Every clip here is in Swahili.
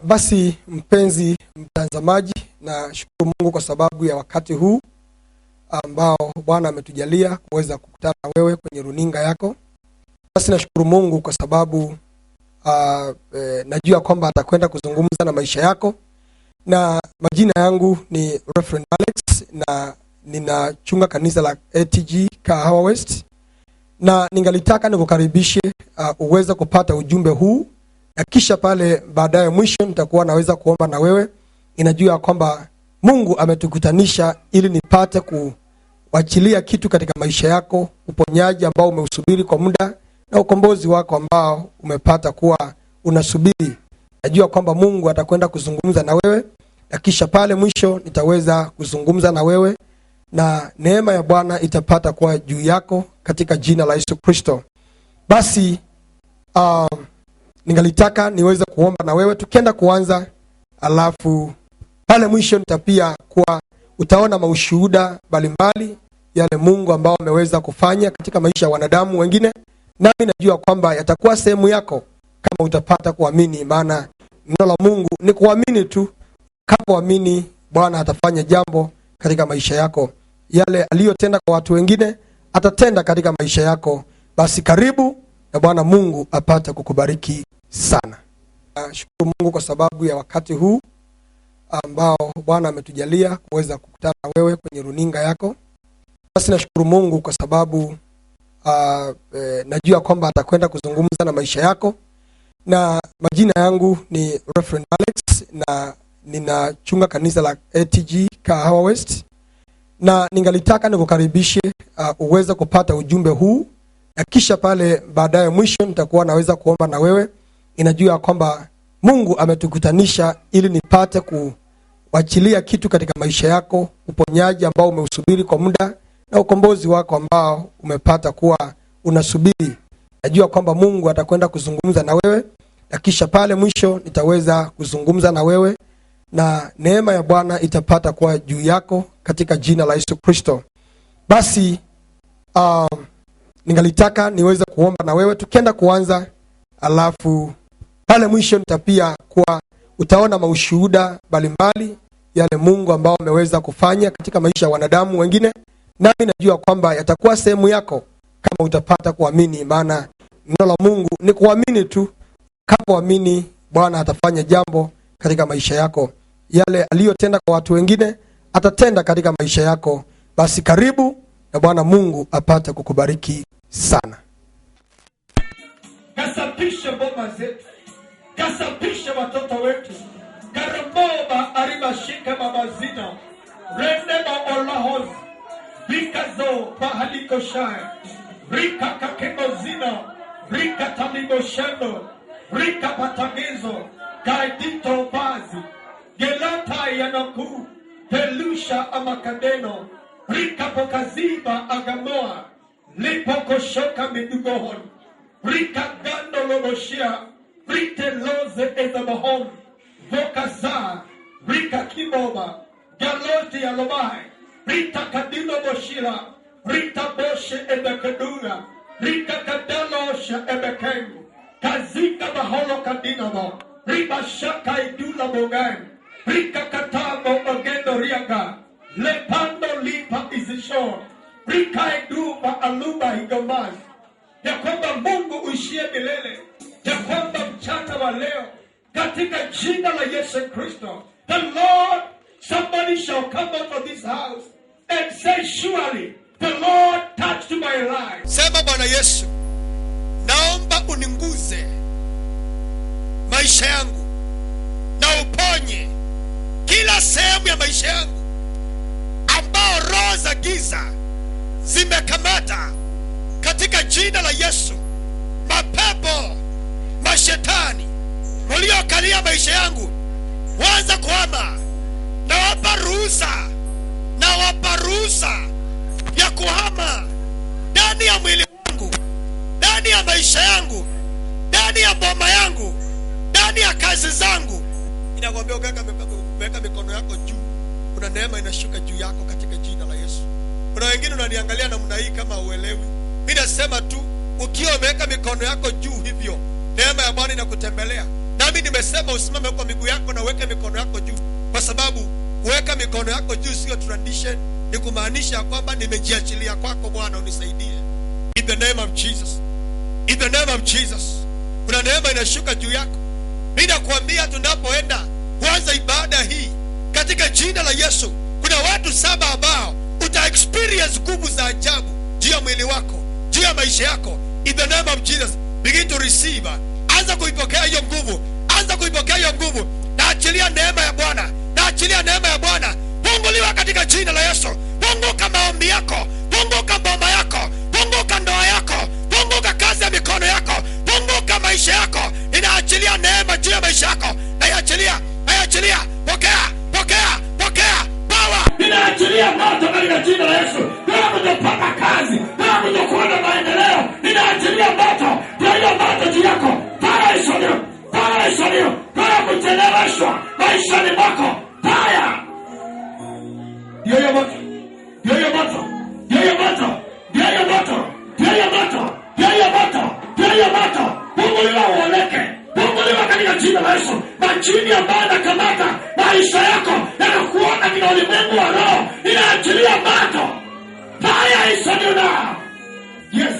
Basi mpenzi mtazamaji, na shukuru Mungu kwa sababu ya wakati huu ambao Bwana ametujalia kuweza kukutana na wewe kwenye runinga yako. Basi nashukuru Mungu kwa sababu najua kwamba atakwenda kuzungumza na maisha yako. Na majina yangu ni Reverend Alex na ninachunga kanisa la ATG Kahawa West. Na ningalitaka nikukaribishe uweze kupata ujumbe huu, na kisha pale baadaye mwisho nitakuwa naweza kuomba na wewe. Inajua kwamba Mungu ametukutanisha ili nipate kuachilia kitu katika maisha yako, uponyaji ambao umeusubiri kwa muda na ukombozi wako ambao umepata kuwa unasubiri. Najua kwamba Mungu atakwenda kuzungumza na wewe, na kisha pale mwisho nitaweza kuzungumza na wewe na neema ya Bwana itapata kuwa juu yako katika jina la Yesu Kristo. Basi ningalitaka niweze kuomba na wewe tukienda kuanza, alafu pale mwisho nitapia kuwa utaona maushuhuda mbalimbali yale Mungu ambao ameweza kufanya katika maisha ya wanadamu wengine, nami najua kwamba yatakuwa sehemu yako kama utapata kuamini. Maana neno la Mungu ni kuamini tu. Kapoamini, Bwana atafanya jambo katika maisha yako. Yale aliyotenda kwa watu wengine atatenda katika maisha yako. Basi karibu na Bwana Mungu apate kukubariki sana. Shukuru Mungu kwa sababu ya wakati huu ambao Bwana ametujalia kuweza kukutana na wewe kwenye runinga yako. Basi nashukuru Mungu kwa sababu najua kwamba atakwenda kuzungumza na maisha yako. Na majina yangu ni Reverend Alex na ninachunga kanisa la ATG Kahawa West. Na ningalitaka nikukaribishe uweze kupata ujumbe huu, na kisha pale baadaye mwisho nitakuwa naweza kuomba na wewe. Inajua kwamba Mungu ametukutanisha ili nipate kuachilia kitu katika maisha yako, uponyaji ambao umeusubiri kwa muda na ukombozi wako ambao umepata kuwa unasubiri. Najua kwamba Mungu atakwenda kuzungumza na wewe, na kisha pale mwisho nitaweza kuzungumza na wewe na neema ya Bwana itapata kuwa juu yako katika jina la Yesu Kristo. Basi ningalitaka niweze kuomba na wewe tukienda kuanza, alafu pale mwisho nitapia kuwa utaona maushuhuda mbalimbali yale Mungu ambao ameweza kufanya katika maisha ya wanadamu wengine, nami najua kwamba yatakuwa sehemu yako kama utapata kuamini. Maana neno la Mungu ni kuamini tu. Kapoamini, Bwana atafanya jambo katika maisha yako. Yale aliyotenda kwa watu wengine atatenda katika maisha yako. Basi karibu na Bwana Mungu apate kukubariki sana. Kasapisha boma zetu, kasapisha watoto wetu. Karamoba aribashika mabazina, rendeba olahoz, bikazo pahaliko shaya, rika kakemozina, rika talibo shendo, rika patagizo, kaidito bazi, gelata yanaku, pelusha amakadeno, rika pokaziba agamoa, lipo koshoka midugohon, rika gando loboshia, rite loze ezabahon, vokaza, rika kiboba, galoti alobai, rita kadilo boshira, rita boshe ebekadura, rika kadalosha ebekengu, kazika baholo kadinamo, riba shaka idula bogan, rika katabo ogendo riaga, lepando lipa izisho, rika eduba aluba higomaz. Ya kwamba Mungu uishie milele, ya kwamba mchana wa leo katika jina la Yesu Kristo, the Lord, somebody shall come out of this house and say, surely the Lord touched my life. Sema, Bwana Yesu, naomba uninguze maisha yangu na uponye kila sehemu ya maisha yangu ambao roho za giza zimekamata katika jina la Yesu. Mapepo, mashetani waliokalia maisha yangu waanza kuhama. Na wapa ruhusa ya kuhama ndani ya mwili wangu, ndani ya maisha yangu, ndani ya boma yangu, ndani ya kazi zangu. Ninakwambia weka mikono yako juu, kuna neema inashuka juu yako katika jina la Yesu. Kuna wengine unaniangalia namna hii kama uelewi. Mimi nasema tu, ukiwa umeweka mikono yako juu hivyo, neema ya Bwana inakutembelea. Nami nimesema usimame kwa miguu yako na uweke mikono yako juu, kwa sababu kuweka mikono yako juu sio tradition, ni kumaanisha kwamba nimejiachilia kwako Bwana, unisaidie. In the name of Jesus. In the name of Jesus. Kuna neema inashuka juu yako. Mimi nakuambia tunapoenda kuanza ibada hii katika jina la Yesu, kuna watu 7 ambao uta experience nguvu za ajabu juu ya mwili wako, juu ya maisha yako. In the name of Jesus, begin to receive. Anza kuipokea hiyo nguvu. Anza kuipokea hiyo nguvu. Naachilia neema ya Bwana. Naachilia neema ya Bwana. Funguliwa katika jina la Yesu. Funguka maombi yako. Funguka boma yako. Funguka ndoa yako. Funguka kazi ya mikono yako. Funguka maisha yako. Ninaachilia neema juu ya maisha yako. Naiachilia. Naiachilia. Pokea. Pokea. Pokea. Power. Ninaachilia moto katika jina la Yesu. Wewe unapata kazi. Wewe unakuona maendeleo. Ninaachilia moto. Ndio hiyo moto juu yako. Para isonio. Para isonio. Para kucheleweshwa maishani mwako. Para. Ndio hiyo moto. Ndio hiyo moto. Ndio hiyo moto. Ndio hiyo moto. Ndio hiyo moto. Ndio hiyo moto. Ndio hiyo moto. Funguliwa uoneke. Funguliwa katika jina la Yesu. Majini ambayo yanakamata maisha yako yanakuona katika ulimwengu wa roho, inaachilia moto. Fire is on you now. Yes.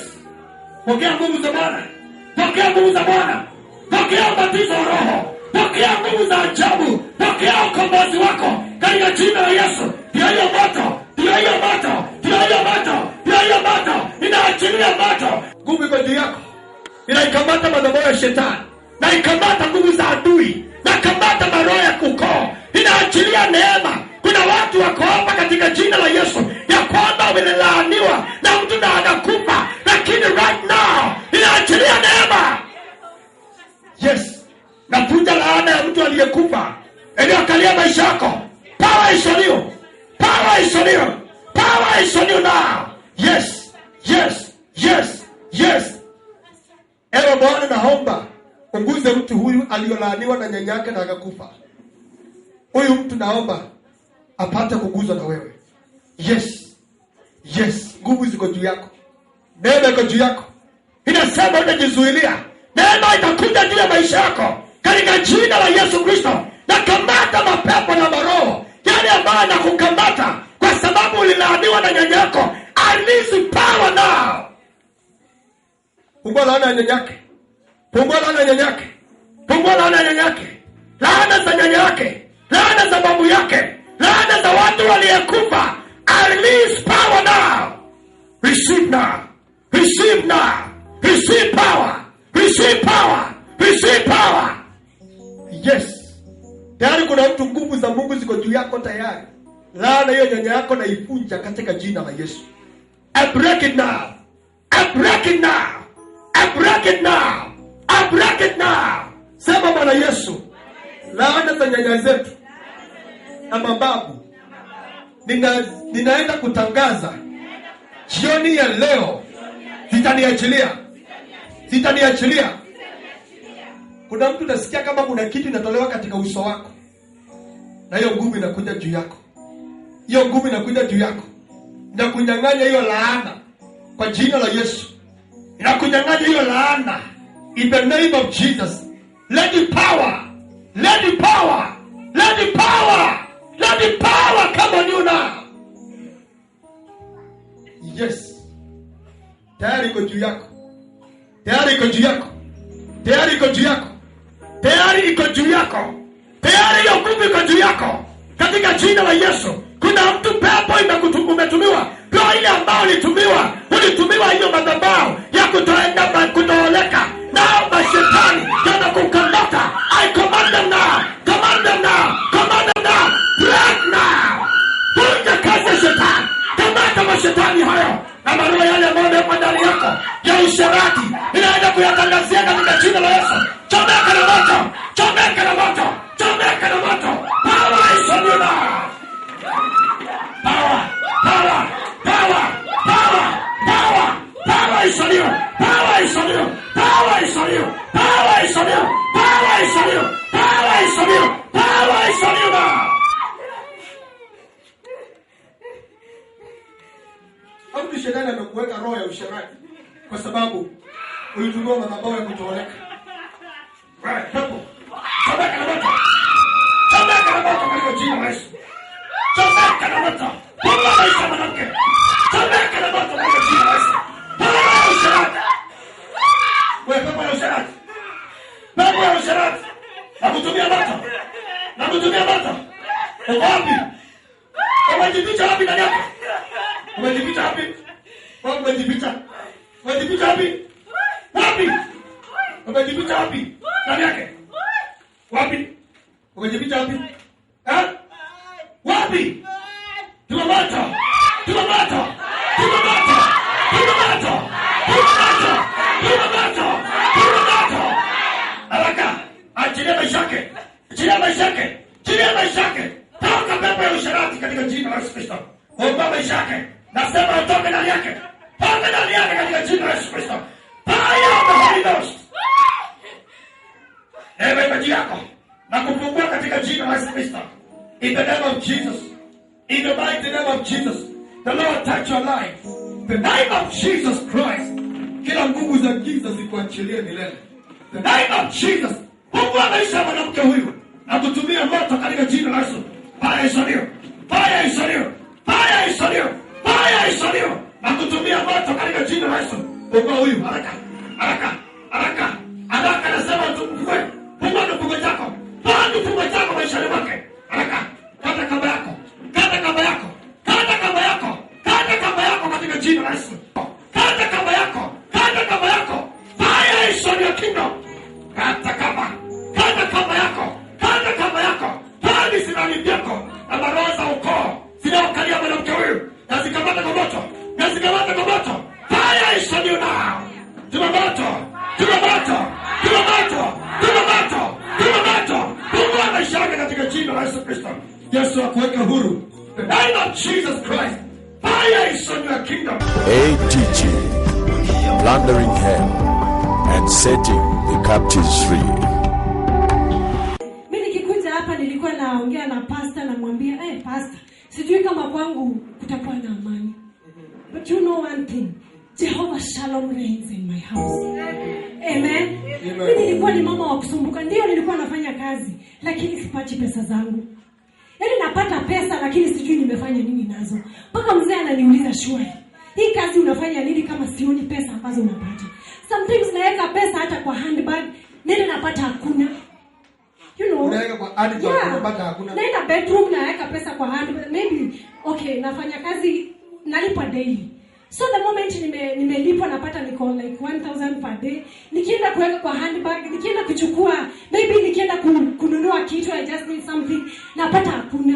Pokea nguvu za Bwana. Pokea nguvu za Bwana. Pokea ubatizo wa Roho. Pokea nguvu za ajabu. Pokea ukombozi wako katika jina la Yesu. Ndio hiyo moto. Ndio hiyo moto. Ndio hiyo moto. Ndio hiyo moto. Inaachilia moto. Nguvu iko juu yako. Inaikamata madhabahu ya shetani. Na ikamata nguvu za adui. Na kamata maroho ya ukoo. Inaachilia neema. Kuna watu wako hapa katika jina la Yesu ya kwamba wamelaaniwa na mtu na anakufa, lakini right now inaachilia neema. Yes. Nafuta laana ya mtu aliyekufa iliyokalia maisha yako. Power is on you. Power is on you. Power is on you now. Yes. Yes. Yes. Yes. Ewe Bwana, naomba unguze mtu huyu aliyolaaniwa na nyanyake na akakufa. Huyu mtu naomba apate kuguzwa na wewe. Yes. Yes. Nguvu ziko juu yako. Neema iko juu yako. Inasema utajizuilia. Neema itakuja juu ya maisha yako katika jina la Yesu Kristo. Na kamata mapepo na maroho yale ambayo yanakukamata kwa sababu ulilaaniwa na nyanya yako. I release power now. Pungua laana ya nyanyake. Pungua laana ya nyanyake. Pungua laana ya nyanyake. Laana za nyanya yake. Laana za babu yake. Laana za watu waliyekufa. I release power now. Receive now. Receive now. Receive power. Receive power. Receive power. Yes. Tayari kuna mtu, nguvu za Mungu ziko juu yako tayari. Laana hiyo nyanya yako na ifunja katika jina la Yesu. I break it now. I break it now. I break it now. I break it now. Sema Bwana Yesu. Laana za nyanya zetu na mababu ninaenda kutangaza jioni ya leo zitaniachilia. Zitaniachilia. Kuna mtu nasikia kama kuna kitu inatolewa katika uso wako, na hiyo nguvu inakuja juu yako. Hiyo nguvu inakuja juu yako. Inakunyang'anya hiyo laana kwa jina la Yesu. Inakunyang'anya hiyo laana in the name of Jesus. Let the power. Let the power. Let the power. Let the power come on you now. Yes. Tayari iko juu yako. Tayari iko juu yako. Tayari iko juu yako. Tayari iko juu yako. Tayari hiyo nguvu iko juu yako katika jina la Yesu. Kuna mtu pepo umetumiwa. Roho ile ambayo ulitumiwa hiyo madhabahu ya kutoenda kutooleka. Nao mashetani yanakukamata. I command them now. Command them now. Command them now. Break now. Vunja kazi ya shetani. Kamata mashetani hayo na maroho yale ambayo yako ndani yako ya usherati. Inaenda kuyatangazia katika jina la Yesu. Chomeka na moto. Chomeka na moto. Chomeka na moto. Power is on you now. Power. Power. Power. Power. Power. Power is on you. Power is on you. Power is on you. Power is on you. Power is on you. Power is on you. Power is on you now. Hapo shetani amekuweka roho ya usherati kwa sababu ulitumia madhabahu ya kutooleka. Right, hapo. Na kutumia moto. Wapi? Umejificha wapi ndani yako? Umejificha wapi? Umejificha. Umejificha wapi? Wapi? Umejificha wapi? Ndani yake. Wapi? Umejificha wapi? Wapi? Tuma moto. Tuma moto. Tuma moto. Tuma moto. Tuma moto. Tuma moto. Tuma moto. Haraka. Achilia maisha yake. Achilia maisha yake. Achilia maisha yake. Toka pepo ya usharati katika jina la Yesu Kristo. Omba maisha yake. Nasema utoke ndani yake. Toka ndani yake katika jina la Yesu Kristo. Fire of the Holy Ghost. Ewe maji yako. Na kupungua katika jina la Yesu Kristo. In the name of Jesus. In the mighty name of Jesus. The Lord touch your life. The name of Jesus Christ. Kila nguvu za giza zikuachilie milele. The name of Jesus. Fungua maisha ya mwanamke huyu. Na kutumia moto katika jina la Yesu. Fire isaliyo. Fire isaliyo. Fire isaliyo. Fire isaliyo. Na kutumia moto katika jina la Yesu. Fungua huyu haraka. Haraka. Haraka. Haraka nasema tufungue. Fungua kifungo chako. Fungua kifungo chako maishani mwake. Haraka. Kata kamba yako. Kata kamba yako. Kata kamba yako. Kata kamba yako katika jina la Yesu. Kata kamba yako. Kata kamba yako. Fire is on your kingdom. Kata kamba. Kata kamba yako. Kata kamba yako. Hadi sinani vyako. Na maroho za ukoo. Zinaokalia mwanamke huyu. Na zikamata kwa moto. Na zikamata kwa moto. Fire is on you now. Tuma moto. Tuma moto. Tuma moto. Tuma moto. Tuma moto. Fungua maisha yake katika jina la Yesu Kristo. Yesu akuweka huru. The name of Jesus Christ. Fire is on your kingdom. ATG, plundering hell and setting the captives free. Mimi nikikuja hapa nilikuwa naongea na pastor na mwambia, pastor, sijui kama kwangu kutakuwa na amani. But you know one thing, Jehovah Shalom reigns in my house. Amen. Mimi nilikuwa ni mama wa kusumbuka, ndio nilikuwa nafanya kazi, lakini sipati pesa zangu. Yaani napata pesa lakini sijui nimefanya nini nazo. Mpaka mzee ananiuliza, "Shwari, hii kazi unafanya nini kama sioni pesa ambazo unapata?" Sometimes naweka pesa hata kwa handbag, nenda napata hakuna. You know, unaweka kwa handbag unapata hakuna. Naenda bedroom naweka pesa kwa handbag. Maybe nafanya kazi nalipwa daily. So the moment nimelipwa napata niko like 1000 per day. Nikienda kuweka kwa handbag, nikienda kuchukua, maybe nikienda kununua kitu, I just need something, napata hakuna.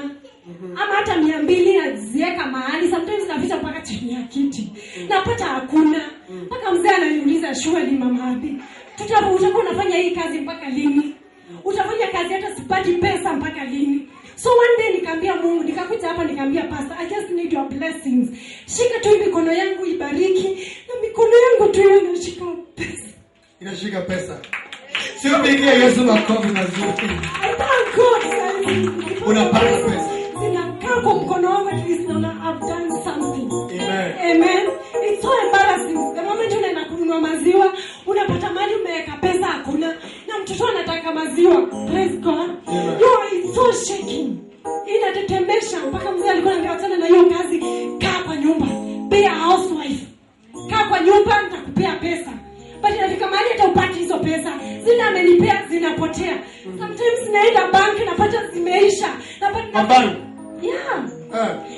Ama hata 200 naziweka mahali, sometimes naficha mpaka chini ya kiti. Napata hakuna. Mpaka mzee ananiuliza, "Shwari mama Abi, utakuwa unafanya hii kazi mpaka lini? Utafanya kazi hata sipati pesa mpaka lini?" So one day nikaambia Mungu, nikakuja hapa nikaambia pastor, "I just need your blessings. Shika tu mikono yangu ibariki." Na mikono yangu tu inashika pesa. Inashika pesa. Sio pigia Yesu makofi mazuri. I thank God. Unapata pesa. Zinakaa kwa mkono wangu, at least I've done something. Amen. Amen. It's so embarrassing. The moment unaenda kununua maziwa, unapata mali umeweka pesa hakuna. Na mtoto anataka maziwa. Praise God. It's so shaking. Inatetemesha. Mpaka mzee alikuwa ananiambia na hiyo kazi, kaa kwa nyumba. Be a housewife. Kaa kwa nyumba nitakupea pesa. But inafika mahali hata upati hizo pesa. Zina amenipea zinapotea. Sometimes naenda bank napata zimeisha. Napata bank. Yeah.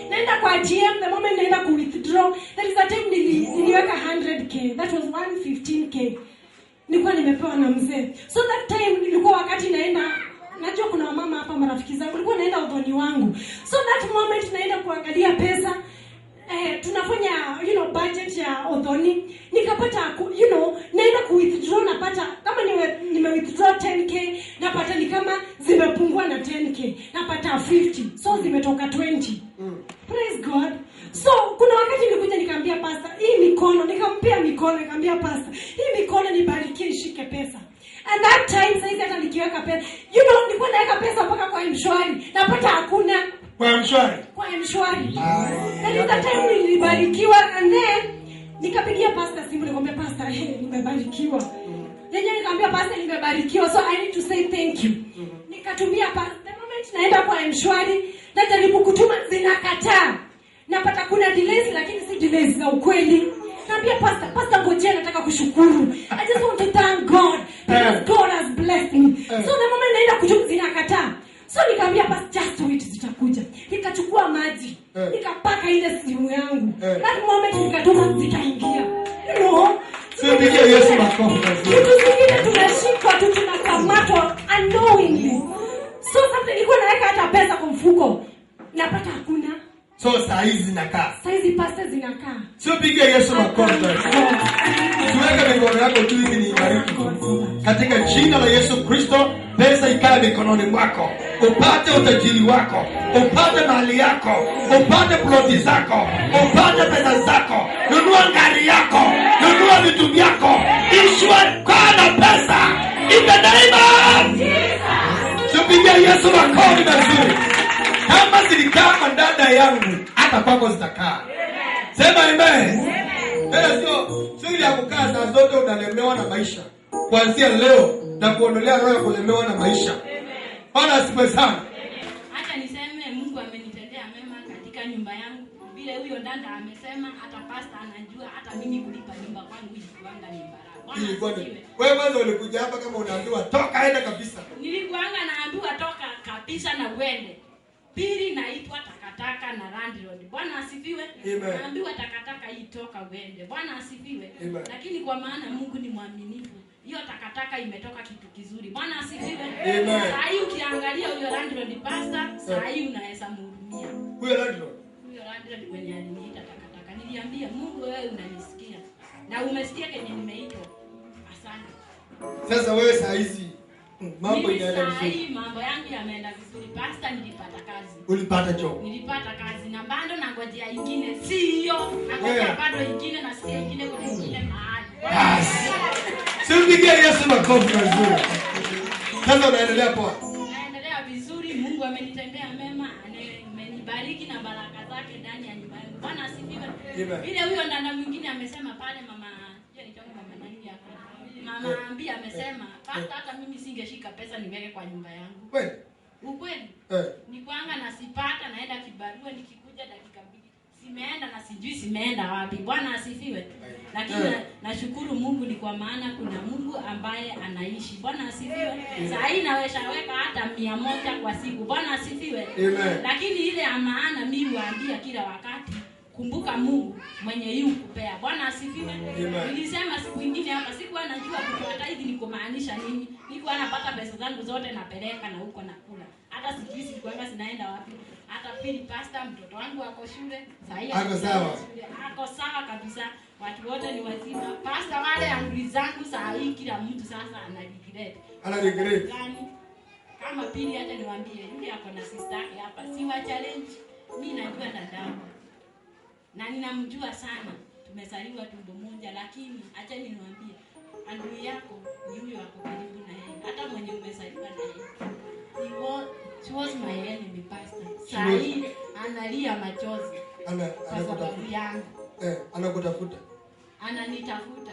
Naenda kwa ATM, the moment naenda ku withdraw, that is the time niliweka 100k. That was 115k. Nilikuwa nimepewa na mzee. So that time nilikuwa wakati naenda, najua kuna mama hapa marafiki zangu, nilikuwa naenda udhoni wangu. So that moment naenda kuangalia pesa, tunafanya budget ya udhoni, nikapata naenda ku withdraw, napata kama nime withdraw 10k, napata ni kama zimepungua na 10k, napata 50, so zimetoka 20. Praise God. So kuna wakati nilikuja nikamwambia pastor, hii mikono, nikampea mikono, nikamwambia pastor, hii mikono nibarikie ishike pesa. And that time sasa hata nikiweka pesa, nilikuwa naweka pesa mpaka kwa M-Shwari, napata hakuna. Kwa M-Shwari. Kwa M-Shwari. And at that time nilibarikiwa, and then nikapigia pastor simu, nikamwambia pastor, nimebarikiwa. Yeye nikamwambia pastor, nimebarikiwa, so I need to say thank you. Nikatumia pastor, the moment naenda kwa M-Shwari, najaribu kutuma zinakataa. Napata kuna delays lakini si delays za ukweli. Naambia pastor ngojea, nataka kushukuru. I just want to thank God because God has blessed me. So the moment naenda kutuma zinakataa. So napata hakuna. So saa hizi zinakaa. Saa hizi pasta zinakaa. Sio piga Yesu makofi. Tuweke mikono yako juu ili nibariki. Katika jina la Yesu Kristo, pesa ikae mikononi mwako. Upate utajiri wako, upate mali yako, upate ploti zako, upate pesa zako. Nunua gari yako, nunua vitu vyako. Ishwe kwa na pesa. In the name of Jesus. Tupigie Yesu makofi mazuri. Kama zilikaa kwa dada yangu, hata kwako zitakaa. Sema amen. Sio ile ya kukaa saa zote unalemewa na maisha. Kuanzia leo na kuondolea roho ya kulemewa na maisha. Bwana asifiwe sana. Hata niseme Mungu amenitendea mema katika nyumba yangu. Vile huyo dada amesema, hata pasta anajua, hata mimi kulipa nyumba kwangu ilikuanga ni baraka. Wewe kwanza ulikuja hapa kama unaambiwa toka aenda kabisa. Nilikuanga naambiwa toka kabisa na uende. Pili naitwa takataka na landlord. Bwana asifiwe. Naambiwa takataka hii toka uende. Bwana asifiwe. Lakini kwa maana Mungu ni mwaminifu, hiyo takataka imetoka kitu kizuri. Bwana asifiwe. Sasa hii ukiangalia huyo landlord pastor, sasa hii unaweza mhurumia. Huyo landlord mwenye aliniita takataka. Niliambia Mungu, wewe unanisikia. Na umesikia kenye nimeitwa. Asante. Sasa wewe saa hizi mambo inaenda vizuri. Mambo yangu yameenda vizuri. Pastor, nilipata kazi. Ulipata job? Nilipata kazi na bado nangojea ingine. Si hiyo. Nangojea bado ingine na sikia ingine kwa ingine mahali. Simpigie Yesu makofi mazuri. Sasa unaendelea poa? Naendelea vizuri. Mungu amenitendea mema. Amenibariki na baraka zake ndani ya nyumba yangu. Bwana asifiwe. Vile huyo ndana mwingine amesema pale mama, Mama ambia amesema, pasta hata mimi singeshika pesa niweke kwa nyumba yangu. Kweli? Ukweli? Ni kwanga na sipata, naenda kibarua, nikikuja dakika 2 simeenda na sijui simeenda wapi. Bwana asifiwe. Lakini nashukuru Mungu ni kwa maana kuna Mungu ambaye anaishi. Bwana asifiwe. Sasa hii naweza weka hata 100 kwa siku. Bwana asifiwe. Lakini ile ya maana mimi huambia kila wakati, kumbuka Mungu mwenye yu kupea. Bwana asifiwe. Nilisema siku nyingine hapa, sikuwa najua kutoa hivi ni kumaanisha nini. Nilikuwa napata pesa zangu zote napeleka na huko nakula. Hata sijui sikuanga sinaenda wapi. Hata pili pastor, mtoto wangu ako shule. Sahi ako sawa. Ako sawa kabisa. Watu wote ni wazima. Pastor, wale amri zangu sahi kila mtu sasa ana regret. Kama pili hata niwaambie, yule ako na sister yake hapa. Si wa challenge. Mimi najua dadangu. Na ninamjua sana. Tumezaliwa tumbo moja, lakini acha niwaambie, adui yako ni huyo wako karibu na yeye. Hata mwenye umezaliwa na yeye. She was my enemy, pastor. Sahi analia machozi. Kwa sababu yangu. Anakutafuta. Ananitafuta.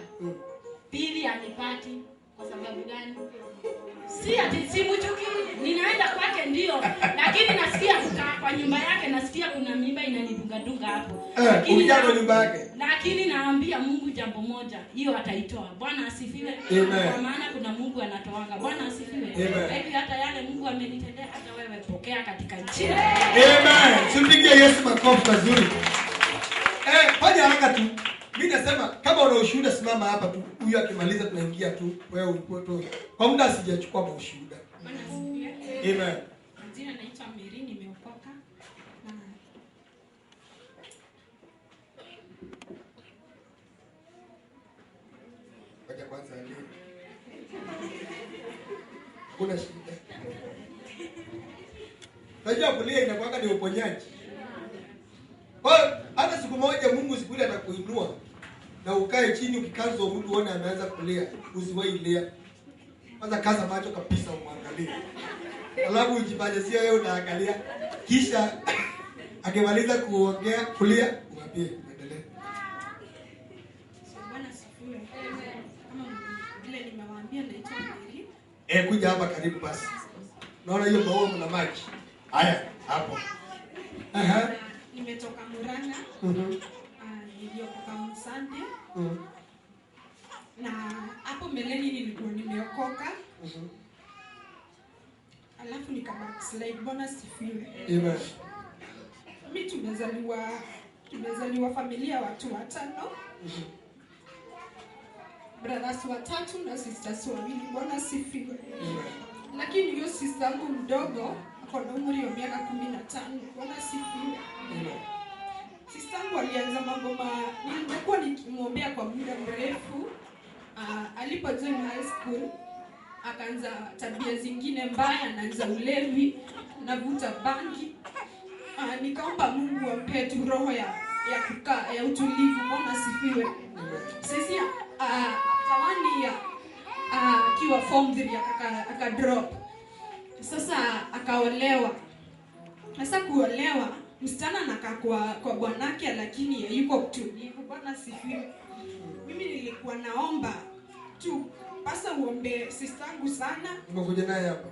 Pili anipati. Kwa sababu gani? Si ati simchuki, ninaenda kwake ndio, lakini nasikia kukaa kwa nyumba yake, nasikia kuna mimba inanidunga hapo. Lakini kwa nyumba yake. Lakini naambia Mungu jambo moja, hiyo ataitoa. Bwana asifiwe. Kwa maana kuna Mungu anatoanga. Bwana asifiwe. Hivi hata yale Mungu amenitendea, hata wewe pokea katika jina. Amen. Simpige Yesu makofi mazuri. Fanya haraka tu. Mimi nasema kama una ushuhuda simama hapa tu. Huyu akimaliza tunaingia tu. Wewe ulipo tu. Kwa muda sijachukua ushuhuda. Bwana asifiwe. Amen. Jina naitwa Mary, nimeokoka. Wacha kwanza ndio. Kuna shida. Najua kulia inakuwa ni uponyaji. Hata siku moja Mungu siku ile atakuinua na ukae chini ukikaza mtu uone ameanza kulia, usiwahi lia. Kwanza kaza macho kabisa umwangalie. Alafu ujifanye wewe unaangalia. Kisha akimaliza kuongea kulia, umwambie endelee. Bwana asifiwe. Kama vile nimewaambia naitwa Mary. Kuja hapa karibu basi. Naona hiyo maua mna maji. Haya, hapo. Nimetoka Murang'a. Niliokoka Msande. Na hapo mbeleni nilikuwa nimeokoka. Alafu nikabackslide. Bwana asifiwe. Amen. Mimi tumezaliwa familia watu 5. Brothers 3 na sisters 2. Bwana asifiwe. Lakini hiyo sister yangu mdogo ako na umri wa miaka 15. Bwana sifiwe. Sistangu alianza mambo nimekuwa nikimwombea kwa muda mrefu. Alipojoin high school akaanza tabia zingine mbaya, anaanza ulevi, navuta bangi. Nikaomba Mungu ampe tu roho ya kukaa ya utulivu. Bwana sifiwe. Sisi tawani ya akiwa form 3 akadrop. Sasa akaolewa. Sasa kuolewa, msichana anakaa kwa bwanake lakini yuko mtulivu. Bwana sifiwe. Mimi nilikuwa naomba tu pasa uombe sistangu sana. Umekuja naye hapa?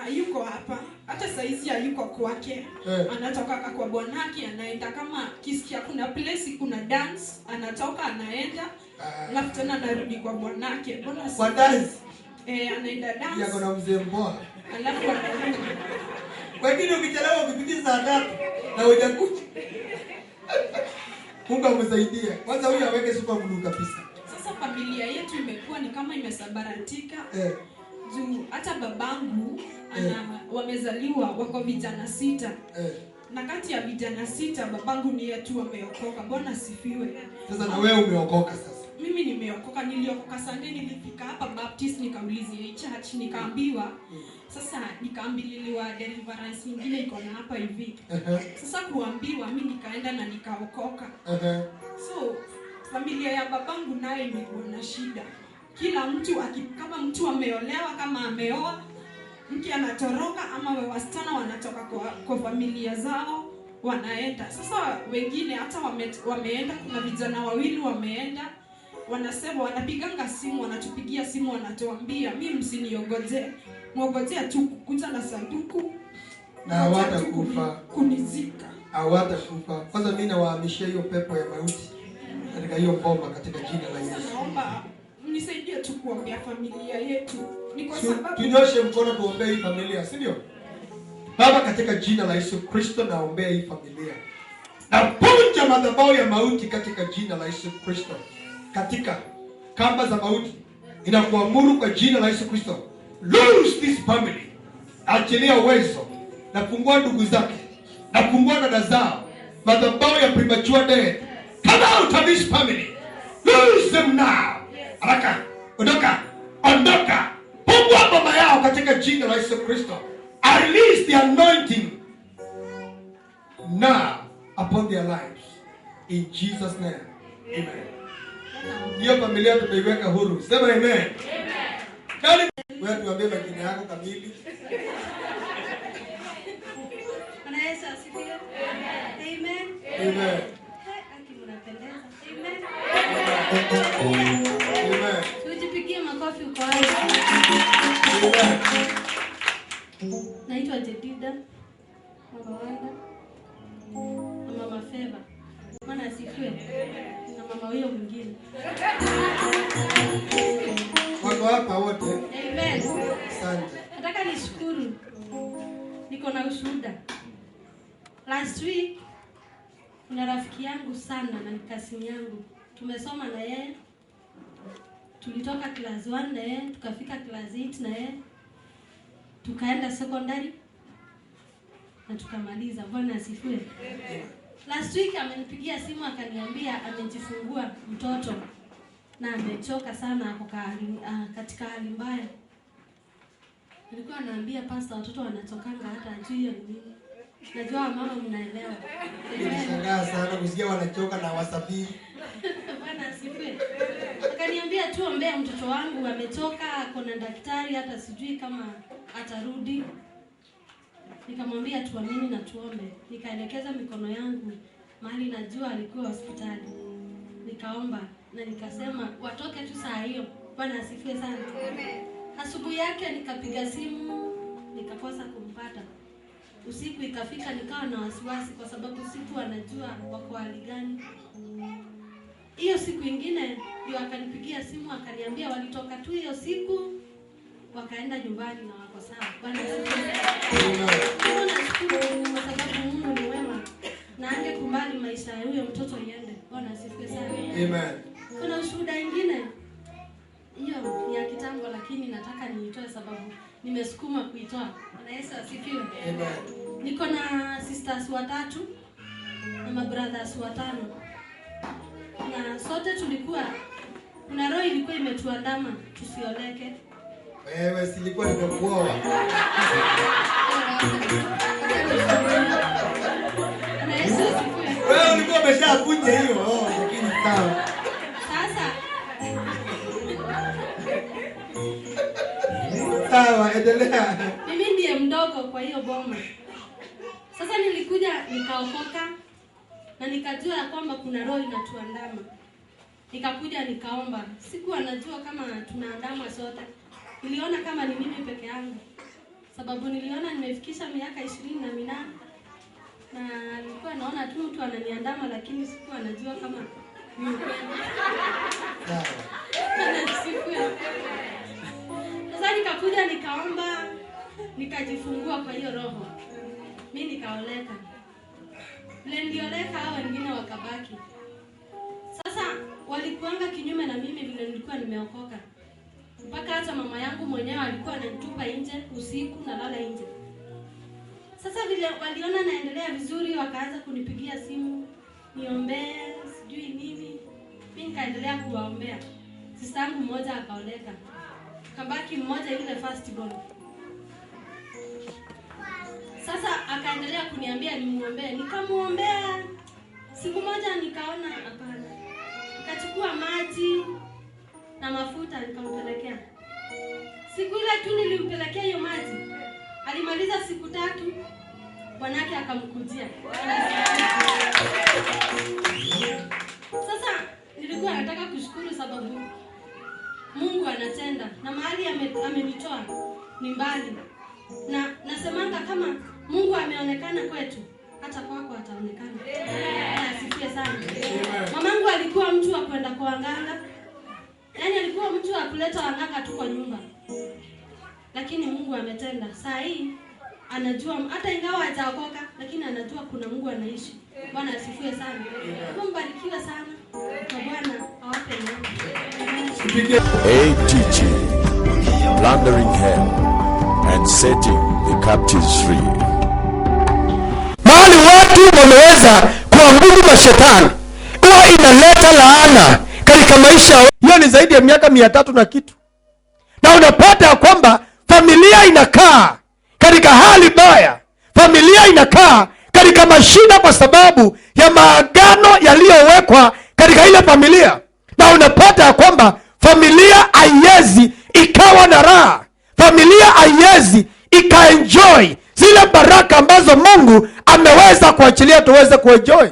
Yuko hapa. Hata saizi yuko kwake. Anatoka kwa bwanake, anaenda kama kisikia kuna place kuna dance, anatoka anaenda. Alafu tena anarudi kwa bwanake. Bwana kwa dance? Anaenda dance. Yako na mzee mboa. Alafu anarudi. Kwa hiyo ukichelewa ukipitia saa 3 na hujakuja. Mungu amsaidie. Kwanza huyu aweke super glue kabisa. Sasa familia yetu imekuwa ni kama imesabaratika. Juu hata babangu wamezaliwa wako vijana 6. Na kati ya vijana 6 babangu ni yetu wameokoka. Bwana sifiwe. Sasa na wewe umeokoka sasa? Mimi nimeokoka, niliokoka Sunday, nilifika hapa Baptist nikaulizia church nikaambiwa. Sasa nikaambiliwa deliverance nyingine iko na hapa hivi. Sasa kuambiwa mimi nikaenda na nikaokoka. So familia ya babangu naye imekuwa na shida. Kila mtu kama mtu ameolewa, kama ameoa, mke anatoroka ama wasichana wanatoka kwa familia zao wanaenda. Sasa wengine hata wameenda, kuna vijana 2 wameenda. Wanasema wanapiganga simu, wanatupigia simu, wanatuambia mimi msiniongoje. Muongojea tu kukuja na sanduku na hawatakufa. Kunizika. Hawatakufa. Kwanza mimi nawahamishia hiyo pepo ya mauti katika hiyo bomba katika jina la Yesu. Naomba mnisaidie tu kuombea familia yetu. Ni kwa sababu tunyoshe mkono tuombee hii familia, si ndio? Baba, katika jina la Yesu Kristo naombea hii familia. Napunja madhabahu ya mauti katika jina la Yesu Kristo. Katika kamba za mauti inakuamuru kwa jina la Yesu Kristo, loose this family. Achilia uwezo. Nafungua ndugu zake, nafungua dada zao, madhabahu ya premature death. Come out of this family. Loose them now. Haraka, ondoka, ondoka. Fungua mama yao katika jina la Yesu Kristo. I release the anointing now upon their lives. In Jesus' name. Amen. Hiyo familia tumeiweka huru. Sema amen. Amen. Kali wewe tuambie majina yako kamili. Bwana Yesu asifiwe. Amen. Amen. Mnapendeza. Amen. Amen. Tujipigie makofi kwa hayo. Amen. Naitwa Jedida. Mama Wanda. Mama Feva. Bwana asifiwe. Na mama huyo mwingine. Wako hapa wote. Amen. Asante. Nataka nishukuru. Niko na ushuhuda. Last week kuna rafiki yangu sana na kasimi yangu. Tumesoma na yeye. Tulitoka class 1 na yeye, tukafika class 8 na yeye. Tukaenda secondary na tukamaliza. Bwana asifiwe. Last week amenipigia simu akaniambia amejifungua mtoto na amechoka sana, ako katika hali mbaya. Nilikuwa naambia pastor watoto wanatokanga hata ajui hiyo nini. Najua mama mnaelewa. Nilishangaa sana kusikia wanachoka na wasafiri. Bwana asifiwe. Akaniambia tu ombea mtoto wangu ametoka, kuna daktari hata sijui kama atarudi. Nikamwambia tuamini na tuombe. Nikaelekeza mikono yangu mahali najua alikuwa hospitali. Nikaomba na nikasema watoke tu saa hiyo. Bwana asifiwe sana. Amen. Asubuhi yake nikapiga simu, nikakosa kumpata. Usiku ikafika nikawa na wasiwasi kwa sababu siku anajua wako hali gani. Hiyo siku nyingine ndio akanipigia simu akaniambia walitoka tu hiyo siku wakaenda nyumbani na wako sawa. Bwana asifiwe. Nashukuru kwa sababu Mungu ni wema na angekubali maisha ya huyo mtoto iende. Bwana asifiwe sana. Amen. Kuna ushuhuda mwingine. Hiyo ni ya kitambo lakini nataka niitoe sababu nimesukuma kuitoa. Bwana Yesu asifiwe. Amen. Niko na sisters 3 na mabrothers 5. Na sote tulikuwa kuna roho ilikuwa imetuandama tusioleke. Wewe silikuwa nimekuoa. Na Yesu asifiwe. Wewe ulikuwa umeshakuja hiyo, lakini sawa. Sasa Sawa, endelea. mimi ndiye mdogo kwa hiyo boma. Sasa nilikuja nikaokoka na nikajua ya kwamba kuna roho inatuandama. Nikakuja nikaomba. Sikuwa najua kama tunaandamwa sote. Niliona kama ni mimi peke yangu. Sababu niliona nimefikisha miaka 28 na nilikuwa naona tu mtu ananiandama, lakini sikuwa najua kama ni ukweli. Sasa nikakuja nikaomba, nikajifungua kwa hiyo roho. Mimi nikaoleka. Vile nilioleka hao wengine wakabaki. Sasa walikuanga kinyume na mimi vile nilikuwa nimeokoka. Mpaka hata mama yangu mwenyewe alikuwa ananitupa nje usiku na lala nje. Sasa vile waliona naendelea vizuri, wakaanza kunipigia simu niombee sijui nini. Mimi nikaendelea kuwaombea. Sister yangu mmoja akaoleka. Kabaki mmoja yule first born. Sasa akaendelea kuniambia nimuombee. Nikamuombea. Siku moja nikaona hapana. Nikachukua maji na mafuta nikampelekea. Siku ile tu nilimpelekea hiyo maji. Alimaliza siku 3, bwanake akamkujia. Sasa nilikuwa nataka kushukuru sababu Mungu anatenda na mahali amenitoa ni mbali. Na nasemanga kama Mungu ameonekana kwetu, hata kwako ataonekana. Asifiwe sana. Mamangu alikuwa mtu wa kwenda kwa waganga. Yaani alikuwa mtu wa kuleta waganga tu kwa nyumba. Lakini Mungu ametenda. Saa hii anajua hata ingawa hajaokoka, lakini anajua kuna Mungu anaishi. Bwana asifiwe sana. Mbarikiwe sana. Kwa Bwana awape neema. ATG, plundering hell and setting the captives free. Mahali watu wameweza kuabudu mashetani, huwa inaleta laana katika maisha. Hiyo ni zaidi ya miaka 300 na kitu. Na unapata kwamba familia inakaa katika hali mbaya. Familia inakaa katika mashida kwa sababu ya maagano yaliyowekwa katika ile familia. Na unapata kwamba familia haiwezi ikawa na raha. Familia haiwezi ikaenjoy zile baraka ambazo Mungu ameweza kuachilia tuweze kuenjoy.